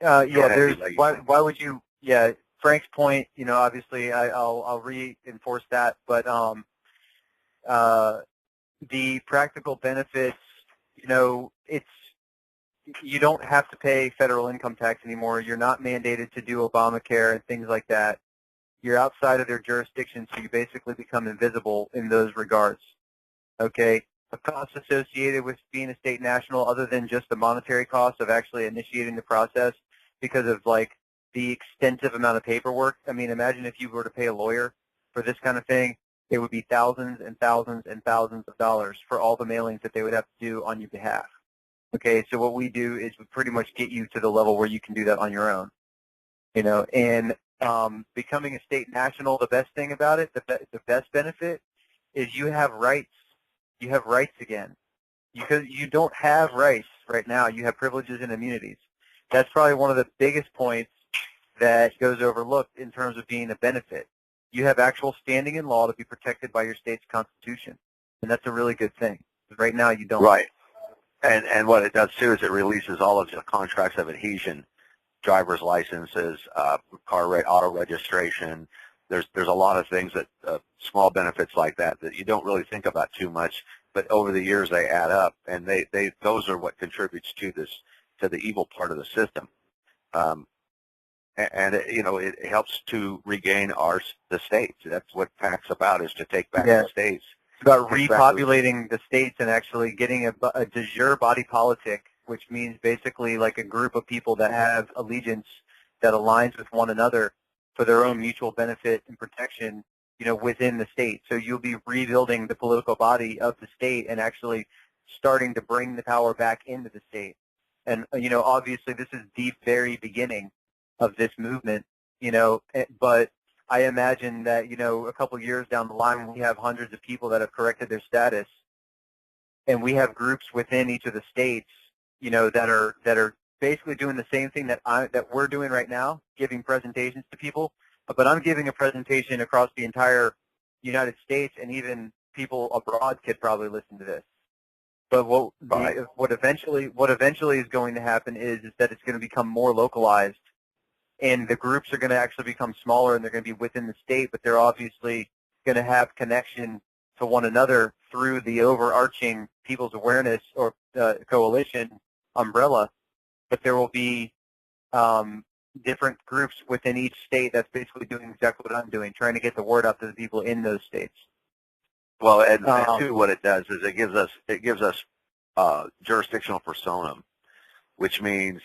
Why would you? Yeah, Frank's point. You know, obviously, I'll reinforce that, but the practical benefits. You know, you don't have to pay federal income tax anymore. You're not mandated to do Obamacare and things like that. You're outside of their jurisdiction, so you basically become invisible in those regards. Okay? The cost associated with being a state national, other than just the monetary cost of actually initiating the process because of, like, the extensive amount of paperwork. I mean, imagine if you were to pay a lawyer for this kind of thing. It would be thousands and thousands and thousands of dollars for all the mailings that they would have to do on your behalf. Okay, so what we do is we pretty much get you to the level where you can do that on your own. You know, and becoming a state national, the best thing about it, the best benefit is you have rights. You have rights again. You don't have rights right now. You have privileges and immunities. That's probably one of the biggest points that goes overlooked in terms of being a benefit. You have actual standing in law to be protected by your state's constitution, and that's a really good thing. Right now, you don't. Right. And what it does, too, is it releases all of the contracts of adhesion, driver's licenses, auto registration. There's a lot of things that small benefits like that you don't really think about too much, but over the years they add up, and those are what contributes to the evil part of the system. And you know, it helps to regain the states. That's what PAC's about, is to take back the states. It's about repopulating the states and actually getting a de jure body politic, which means basically like a group of people that have allegiance that aligns with one another for their own mutual benefit and protection, you know, within the state. So you'll be rebuilding the political body of the state and actually starting to bring the power back into the state. And, you know, obviously this is the very beginning of this movement, you know, but I imagine that, you know, a couple of years down the line, we have hundreds of people that have corrected their status, and we have groups within each of the states, you know, that are basically doing the same thing that we're doing right now, giving presentations to people. But I'm giving a presentation across the entire United States, and even people abroad could probably listen to this. But what eventually is going to happen is that it's going to become more localized. And the groups are going to actually become smaller, and they're going to be within the state, but they're obviously going to have connection to one another through the overarching People's Awareness or Coalition umbrella. But there will be different groups within each state that's basically doing exactly what I'm doing, trying to get the word out to the people in those states. Well, and too, what it does is it gives us jurisdictional personam, which means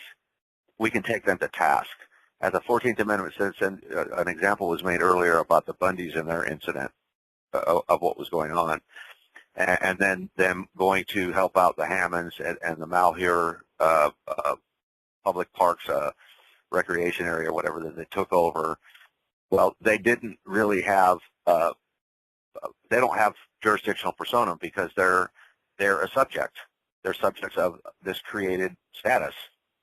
we can take them to task. As the 14th Amendment says, and an example was made earlier about the Bundys and their incident of what was going on, and then them going to help out the Hammonds and the Malheur public parks recreation area, whatever that they took over. Well, they didn't really have, they don't have jurisdictional personam because they're a subject. They're subjects of this created status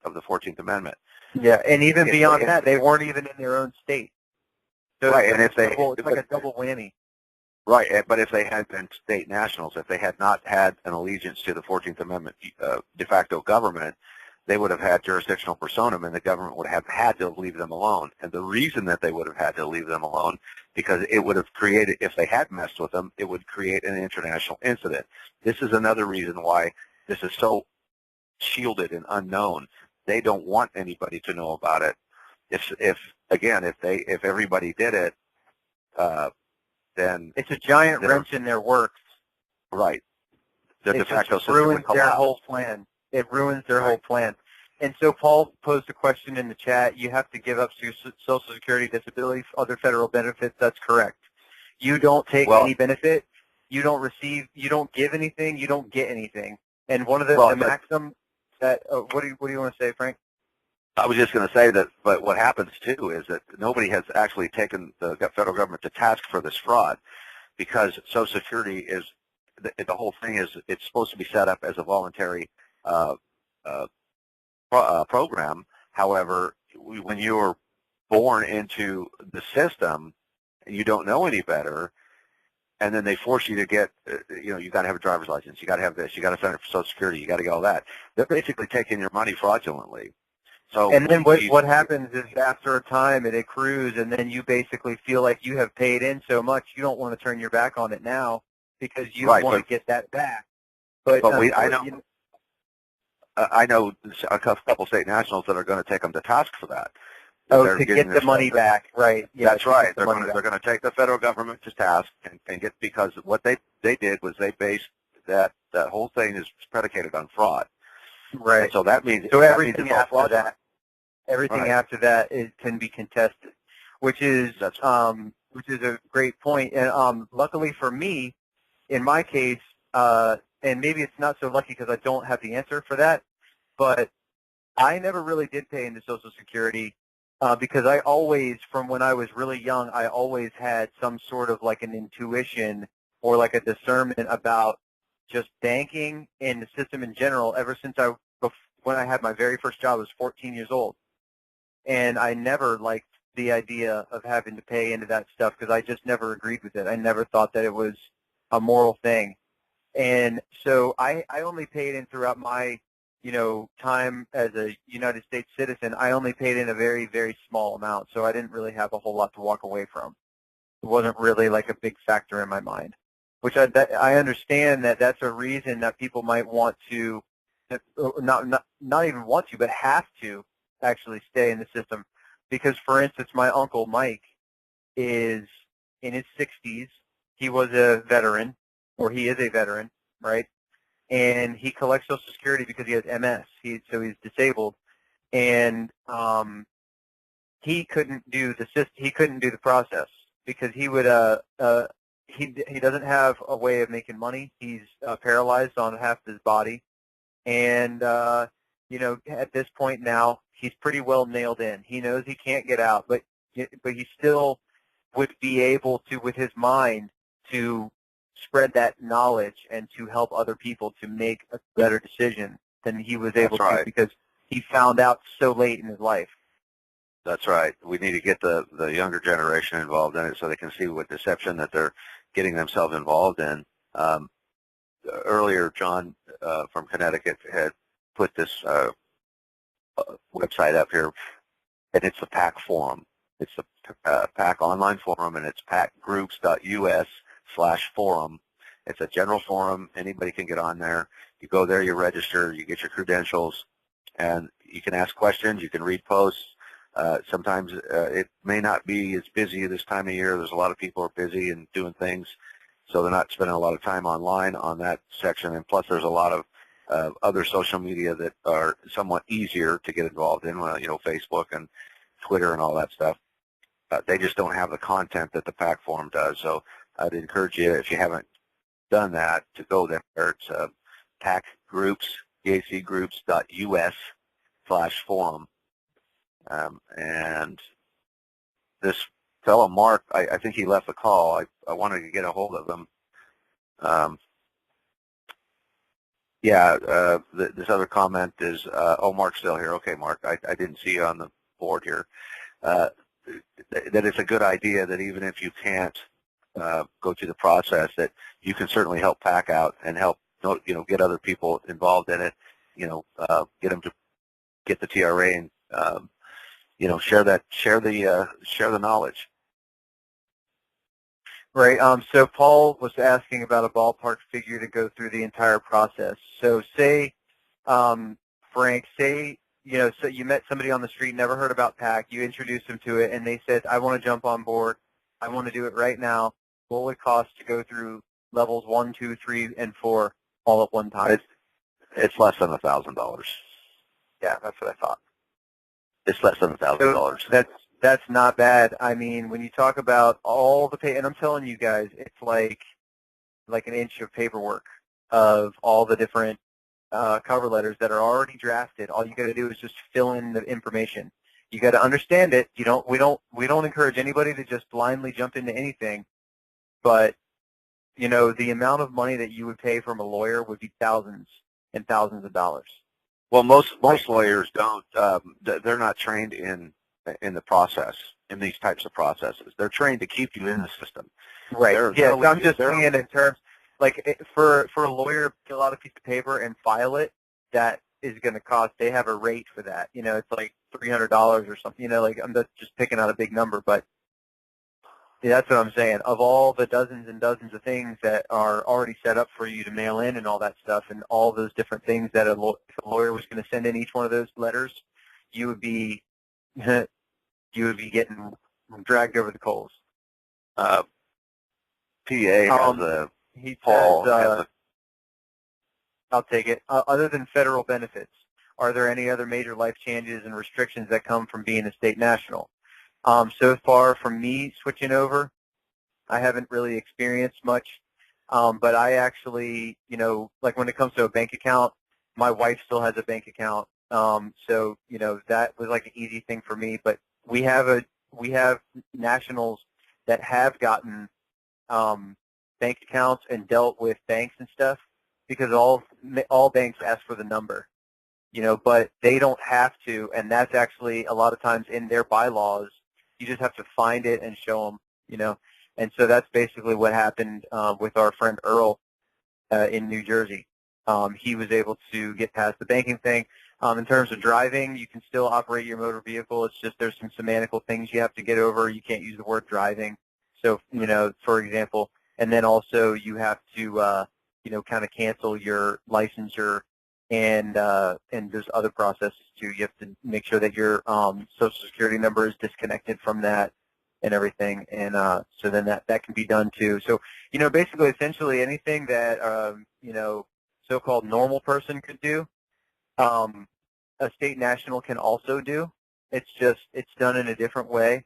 of the 14th Amendment. Yeah, and even beyond that, they weren't even in their own state. So right, and it's like a double whammy. Right, but if they had been state nationals, if they had not had an allegiance to the 14th Amendment de facto government, they would have had jurisdictional personam, and the government would have had to leave them alone. And the reason that they would have had to leave them alone, because it would have created, if they had messed with them, it would create an international incident. This is another reason why this is so shielded and unknown. They don't want anybody to know about it. If everybody did it, then it's a giant wrench in their works. Right. The de facto system ruins would collapse. Their whole plan. It ruins their whole plan. And so Paul posed a question in the chat. You have to give up your Social Security, disability, other federal benefits. That's correct. You don't take any benefit. You don't receive. You don't give anything. You don't get anything. And one of the maxim that what do you want to say, Frank? I was just going to say that, but what happens too is that nobody has actually taken the federal government to task for this fraud, because Social Security is the whole thing is it's supposed to be set up as a voluntary program. However, when you're born into the system, you don't know any better, and then they force you to get, you got to have a driver's license, you got to have this, you got to sign up for Social Security, you got to get all that. They're basically taking your money fraudulently. So and then what happens is after a time it accrues, and then you basically feel like you have paid in so much you don't want to turn your back on it now because you want to get that back. But I know a couple state nationals that are going to take them to task for that. Oh, to get the money back, right? Yeah, that's right. They're going to take the federal government to task and get, because what they did was they based that whole thing is predicated on fraud. Right. And so that means everything after that, after that can be contested, which is a great point. And luckily for me, in my case, and maybe it's not so lucky because I don't have the answer for that, but I never really did pay into Social Security because I always, from when I was really young, I always had some sort of like an intuition or like a discernment about just banking and the system in general ever since when I had my very first job. I was 14 years old. And I never liked the idea of having to pay into that stuff because I just never agreed with it. I never thought that it was a moral thing. And so I only paid in throughout my, time as a United States citizen. I only paid in a very, very small amount. So I didn't really have a whole lot to walk away from. It wasn't really like a big factor in my mind, which I understand that that's a reason that people might want to, not even want to, but have to actually stay in the system. Because, for instance, my uncle Mike is in his 60s. He was a veteran, or he is a veteran, right? And he collects Social Security because he has MS. So he's disabled, and he couldn't do the process because he would he doesn't have a way of making money. He's paralyzed on half of his body, and at this point now he's pretty well nailed in. He knows he can't get out, but he still would be able to, with his mind, to spread that knowledge and to help other people to make a better decision than he was able to because he found out so late in his life. That's right. We need to get the younger generation involved in it so they can see what deception that they're getting themselves involved in. Earlier, John from Connecticut had put this website up here, and it's the PAC forum. It's the PAC online forum, and it's pacgroups.us/forum. It's a general forum. Anybody can get on there. You go there, you register, you get your credentials, and you can ask questions. You can read posts. Sometimes it may not be as busy this time of year. There's a lot of people are busy and doing things, so they're not spending a lot of time online on that section. And plus, there's a lot of other social media that are somewhat easier to get involved in, Facebook and Twitter and all that stuff. They just don't have the content that the PAC forum does. So I'd encourage you, if you haven't done that, to go there. It's pacgroups.us/forum. And this fellow, Mark, I think he left the call. I wanted to get a hold of him. This other comment is, Mark's still here. Okay, Mark, I didn't see you on the board here. That it's a good idea that even if you can't go through the process, that you can certainly help PAC out and help, get other people involved in it, get them to get the TRA and, share the knowledge. Right. So Paul was asking about a ballpark figure to go through the entire process. So say, Frank, so you met somebody on the street, never heard about PAC, you introduced them to it, and they said, I want to jump on board, I want to do it right now. What would it cost to go through levels 1, 2, 3, and 4 all at one time? It's less than $1,000. Yeah, that's what I thought. It's less than $1,000. So that's not bad. I mean, when you talk about all the pay, and I'm telling you guys, it's like an inch of paperwork of all the different cover letters that are already drafted. All you got to do is just fill in the information. You got to understand it. We don't encourage anybody to just blindly jump into anything, but you know, the amount of money that you would pay from a lawyer would be thousands and thousands of dollars. Well, most lawyers don't. They're not trained in the process, in these types of processes. They're trained to keep you in the system. Right. So I'm just saying in terms, like for a lawyer to fill out a piece of paper and file it, that is going to cost. They have a rate for that. You know, it's like $300 or something. You know, like I'm just picking out a big number, but yeah, that's what I'm saying. Of all the dozens and dozens of things that are already set up for you to mail in and all that stuff, and all those different things that if a lawyer was going to send in each one of those letters, you would be getting dragged over the coals. PA has a He Paul. says, I'll take it. Other than federal benefits, are there any other major life changes and restrictions that come from being a state national? So far from me switching over, I haven't really experienced much, but I actually, you know, like when it comes to a bank account, my wife still has a bank account, so, you know, that was like an easy thing for me, but we have nationals that have gotten bank accounts and dealt with banks and stuff, because all banks ask for the number, you know, but they don't have to, and that's actually a lot of times in their bylaws. You just have to find it and show them, you know. And so that's basically what happened with our friend Earl in New Jersey. He was able to get past the banking thing. In terms of driving, you can still operate your motor vehicle. It's just there's some semantical things you have to get over. You can't use the word driving. So, you know, for example, and then also you have to, you know, kind of cancel your licensure. And there's other processes too. You have to make sure that your Social Security number is disconnected from that and everything. And so then that can be done too. So, you know, basically, essentially anything that, you know, so-called normal person could do, a state national can also do. It's just, it's done in a different way.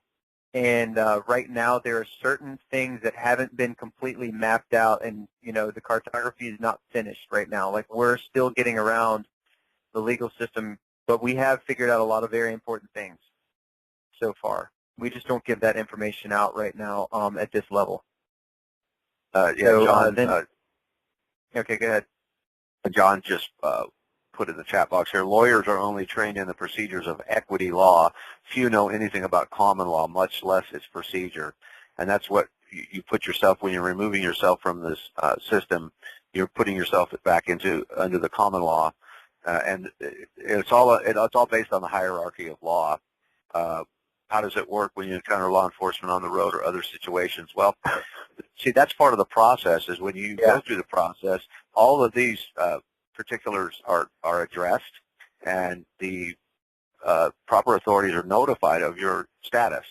And right now there are certain things that haven't been completely mapped out, and, you know, the cartography is not finished right now. Like, we're still getting around the legal system, but we have figured out a lot of very important things so far. We just don't give that information out right now at this level. Yeah, so, John, okay, go ahead. John just put in the chat box here, lawyers are only trained in the procedures of equity law. Few know anything about common law, much less its procedure. And that's what you put yourself, when you're removing yourself from this system, you're putting yourself back under the common law. And it's all based on the hierarchy of law. How does it work when you encounter law enforcement on the road or other situations? Well, see, that's part of the process, is when you go through the process, all of these particulars are addressed, and the proper authorities are notified of your status.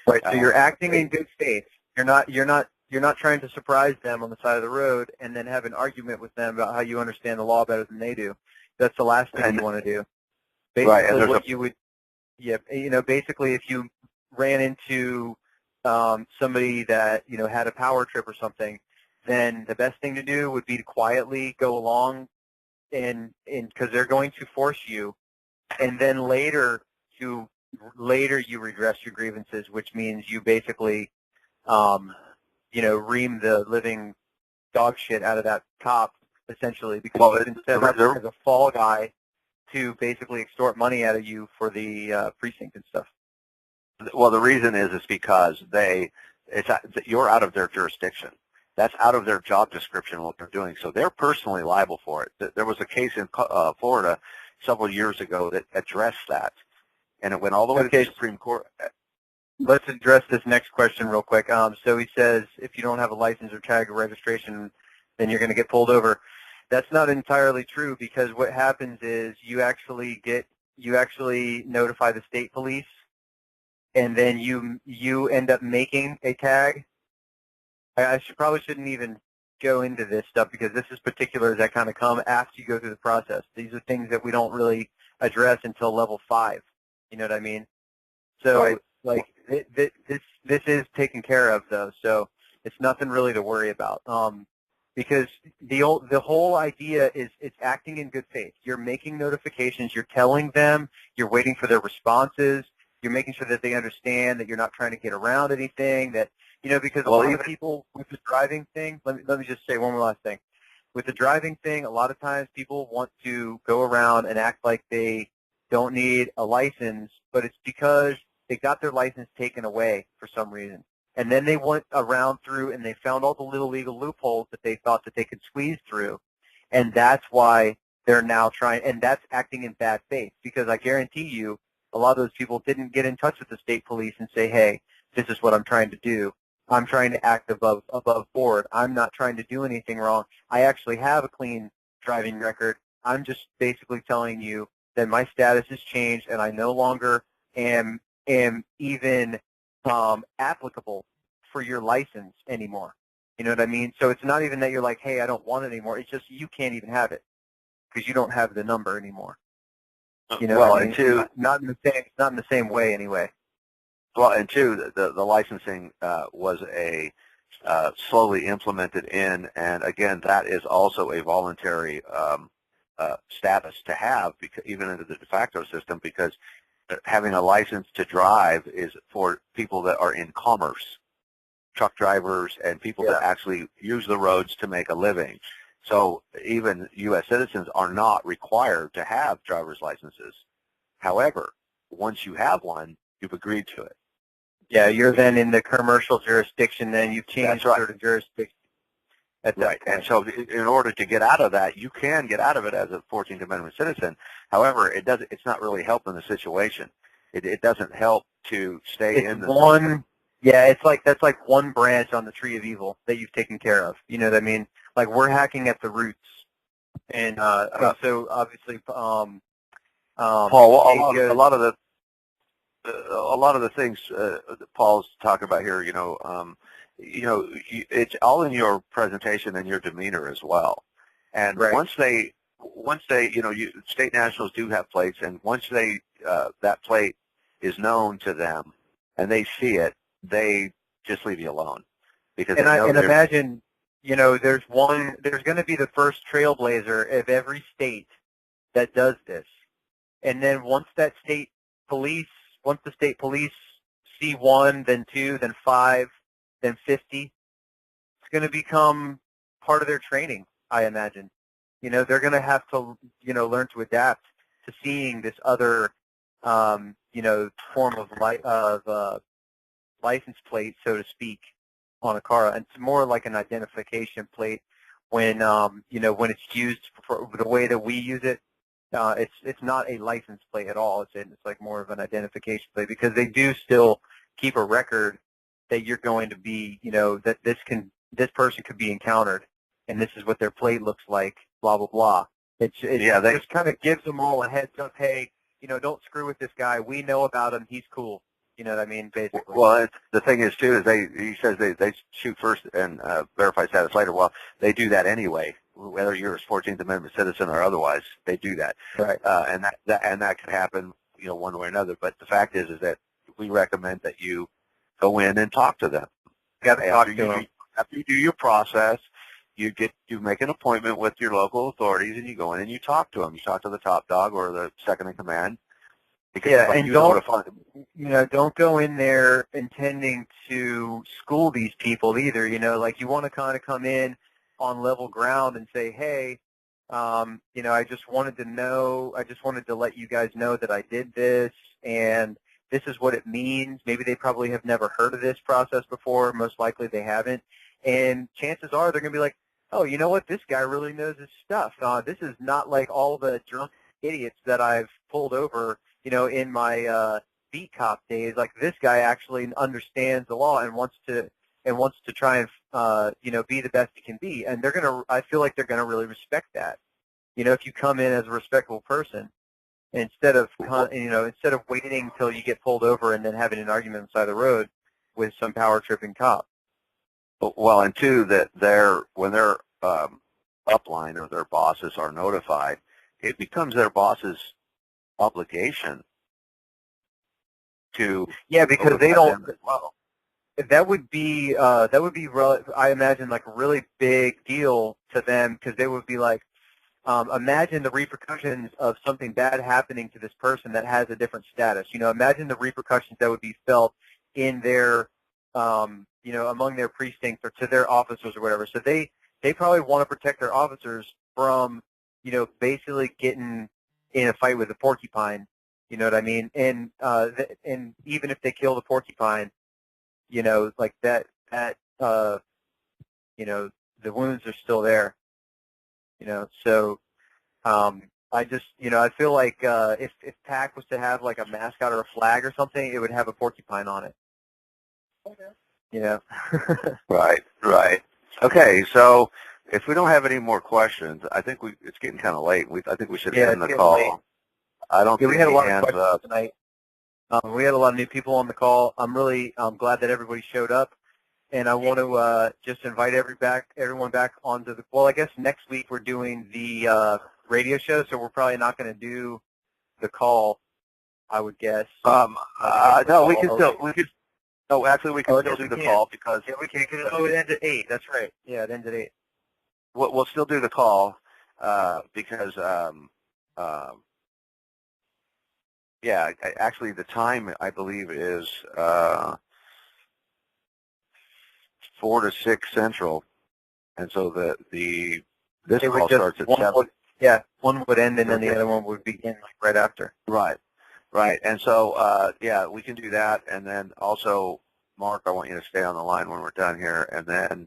Right. So you're acting in good faith. You're not trying to surprise them on the side of the road and then have an argument with them about how you understand the law better than they do. That's the last thing you want to do. Basically, right. And what you would, you know, basically if you ran into somebody that, you know, had a power trip or something, then the best thing to do would be to quietly go along, and because they're going to force you, and then later you redress your grievances, which means you basically, you know, ream the living dog shit out of that cop, essentially, because you've been set up as a fall guy to basically extort money out of you for the precinct and stuff. Well, the reason is because you're out of their jurisdiction. That's out of their job description, what they're doing. So they're personally liable for it. There was a case in Florida several years ago that addressed that, and it went all the way to the Supreme Court. Let's address this next question real quick. So he says, if you don't have a license or tag or registration, then you're going to get pulled over. That's not entirely true, because what happens is you actually notify the state police, and then you end up making a tag. I probably shouldn't even go into this stuff, because this is particulars that kind of come after you go through the process. These are things that we don't really address until level 5. You know what I mean? So, Right. like, this is taken care of, though, so it's nothing really to worry about. Because the whole idea is it's acting in good faith. You're making notifications. You're telling them. You're waiting for their responses. You're making sure that they understand that you're not trying to get around anything. That, you know, because a lot of people with the driving thing, let me just say one more last thing. With the driving thing, a lot of times people want to go around and act like they don't need a license, but it's because they got their license taken away for some reason. And then they went around through and they found all the little legal loopholes that they thought that they could squeeze through. And that's why they're now trying, and that's acting in bad faith, because I guarantee you a lot of those people didn't get in touch with the state police and say, hey, this is what I'm trying to do. I'm trying to act above board. I'm not trying to do anything wrong. I actually have a clean driving record. I'm just basically telling you that my status has changed and I no longer am even applicable for your license anymore. You know what I mean? So it's not even that you're like, hey, I don't want it anymore. It's just you can't even have it because you don't have the number anymore. You know, well, I mean? and two, not in the same way anyway. well, and two, the licensing was a slowly implemented in, and again, that is also a voluntary status to have, because even into the de facto system, because having a license to drive is for people that are in commerce, truck drivers and people that actually use the roads to make a living. So even U.S. citizens are not required to have driver's licenses. However, once you have one, you've agreed to it. Yeah, you're then in the commercial jurisdiction, then you've changed That's right. sort of jurisdiction. At that Right, point. and so in order to get out of that, you can get out of it as a 14th Amendment citizen. However, it's not really helping the situation. It doesn't help to stay in the one. Yeah, that's like one branch on the tree of evil that you've taken care of. You know what I mean? Like, we're hacking at the roots, and so obviously, Paul, a lot of the things that Paul's talking about here, it's all in your presentation and your demeanor as well. And right. once they, state nationals do have plates, and once that plate is known to them and they see it, they just leave you alone. Because and imagine, there's going to be the first trailblazer of every state that does this. And then once the state police see 1, then 2, then 5, then 50, it's going to become part of their training, I imagine. They're going to have to, learn to adapt to seeing this other, form of license plate, so to speak, on a car. And it's more like an identification plate when, when it's used for the way that we use it. It's not a license plate at all. It's like more of an identification plate, because they do still keep a record that you're going to be, that this person could be encountered, and this is what their plate looks like, blah, blah, blah. It just kind of gives them all a heads up, hey, don't screw with this guy. We know about him. He's cool. You know what I mean, basically. Well, the thing is, too, is he says they shoot first and verify status later. Well, they do that anyway, whether you're a 14th Amendment citizen or otherwise. They do that. Right. And that could happen, one way or another. But the fact is that we recommend that you go in and talk to them. After you do your process, you make an appointment with your local authorities, and you go in and you talk to them. You talk to the top dog or the second in command. Yeah, and don't go in there intending to school these people either. Like, you want to kind of come in on level ground and say, hey, I just wanted to let you guys know that I did this, and this is what it means. Maybe they probably have never heard of this process before. Most likely they haven't. And chances are they're going to be like, oh, you know what? This guy really knows his stuff. This is not like all the drunk idiots that I've pulled over, in my beat cop days. Like, this guy actually understands the law and wants to try and be the best he can be. And I feel like they're gonna really respect that. If you come in as a respectable person, instead of waiting until you get pulled over and then having an argument on the side of the road with some power tripping cop. Well, and two, that when their upline or their bosses are notified, it becomes their boss's obligation to because they don't. them as well. That would be I imagine like a really big deal to them, because they would be like, imagine the repercussions of something bad happening to this person that has a different status. Imagine the repercussions that would be felt in their, among their precincts or to their officers or whatever. So they probably want to protect their officers from, basically getting in a fight with a porcupine. You know what I mean? And and even if they kill the porcupine, like that, the wounds are still there. So I just, I feel like if PAC was to have like a mascot or a flag or something, it would have a porcupine on it. Okay. Right. Okay, so if we don't have any more questions, I think it's getting kind of late. I think we should end the call. Late. I don't see we had a any lot hands of questions up tonight. We had a lot of new people on the call. I'm really glad that everybody showed up, and I want to just invite everyone back onto the. Well, I guess next week we're doing the radio show, so we're probably not going to do the call, I would guess. No, we can still. No, actually, we can still do the call because. Yeah, we can. It ends at 8. That's right. Yeah, it ends at 8. We'll still do the call because. Yeah, actually, the time I believe is 4 to 6 Central, and so this call starts at 7. One would end and then the other one would begin like right after. Right, and so yeah, we can do that, and then also, Mark, I want you to stay on the line when we're done here, and then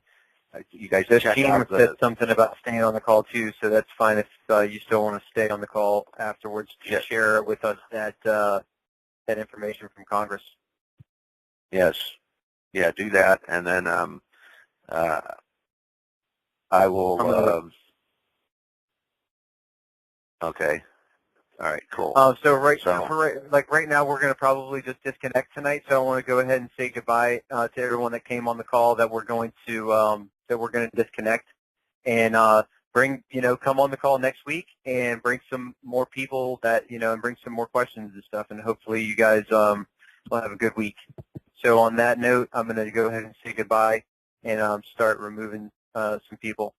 you guys The check team out said something about staying on the call too, so that's fine if you still want to stay on the call afterwards to share with us that information from Congress. Yes, yeah, do that, and then I will. Okay. All right. Cool. So right now we're going to probably just disconnect tonight. So I want to go ahead and say goodbye to everyone that came on the call. That we're going to disconnect, and come on the call next week and bring some more people that and bring some more questions and stuff, and hopefully you guys will have a good week. So on that note, I'm going to go ahead and say goodbye and start removing some people.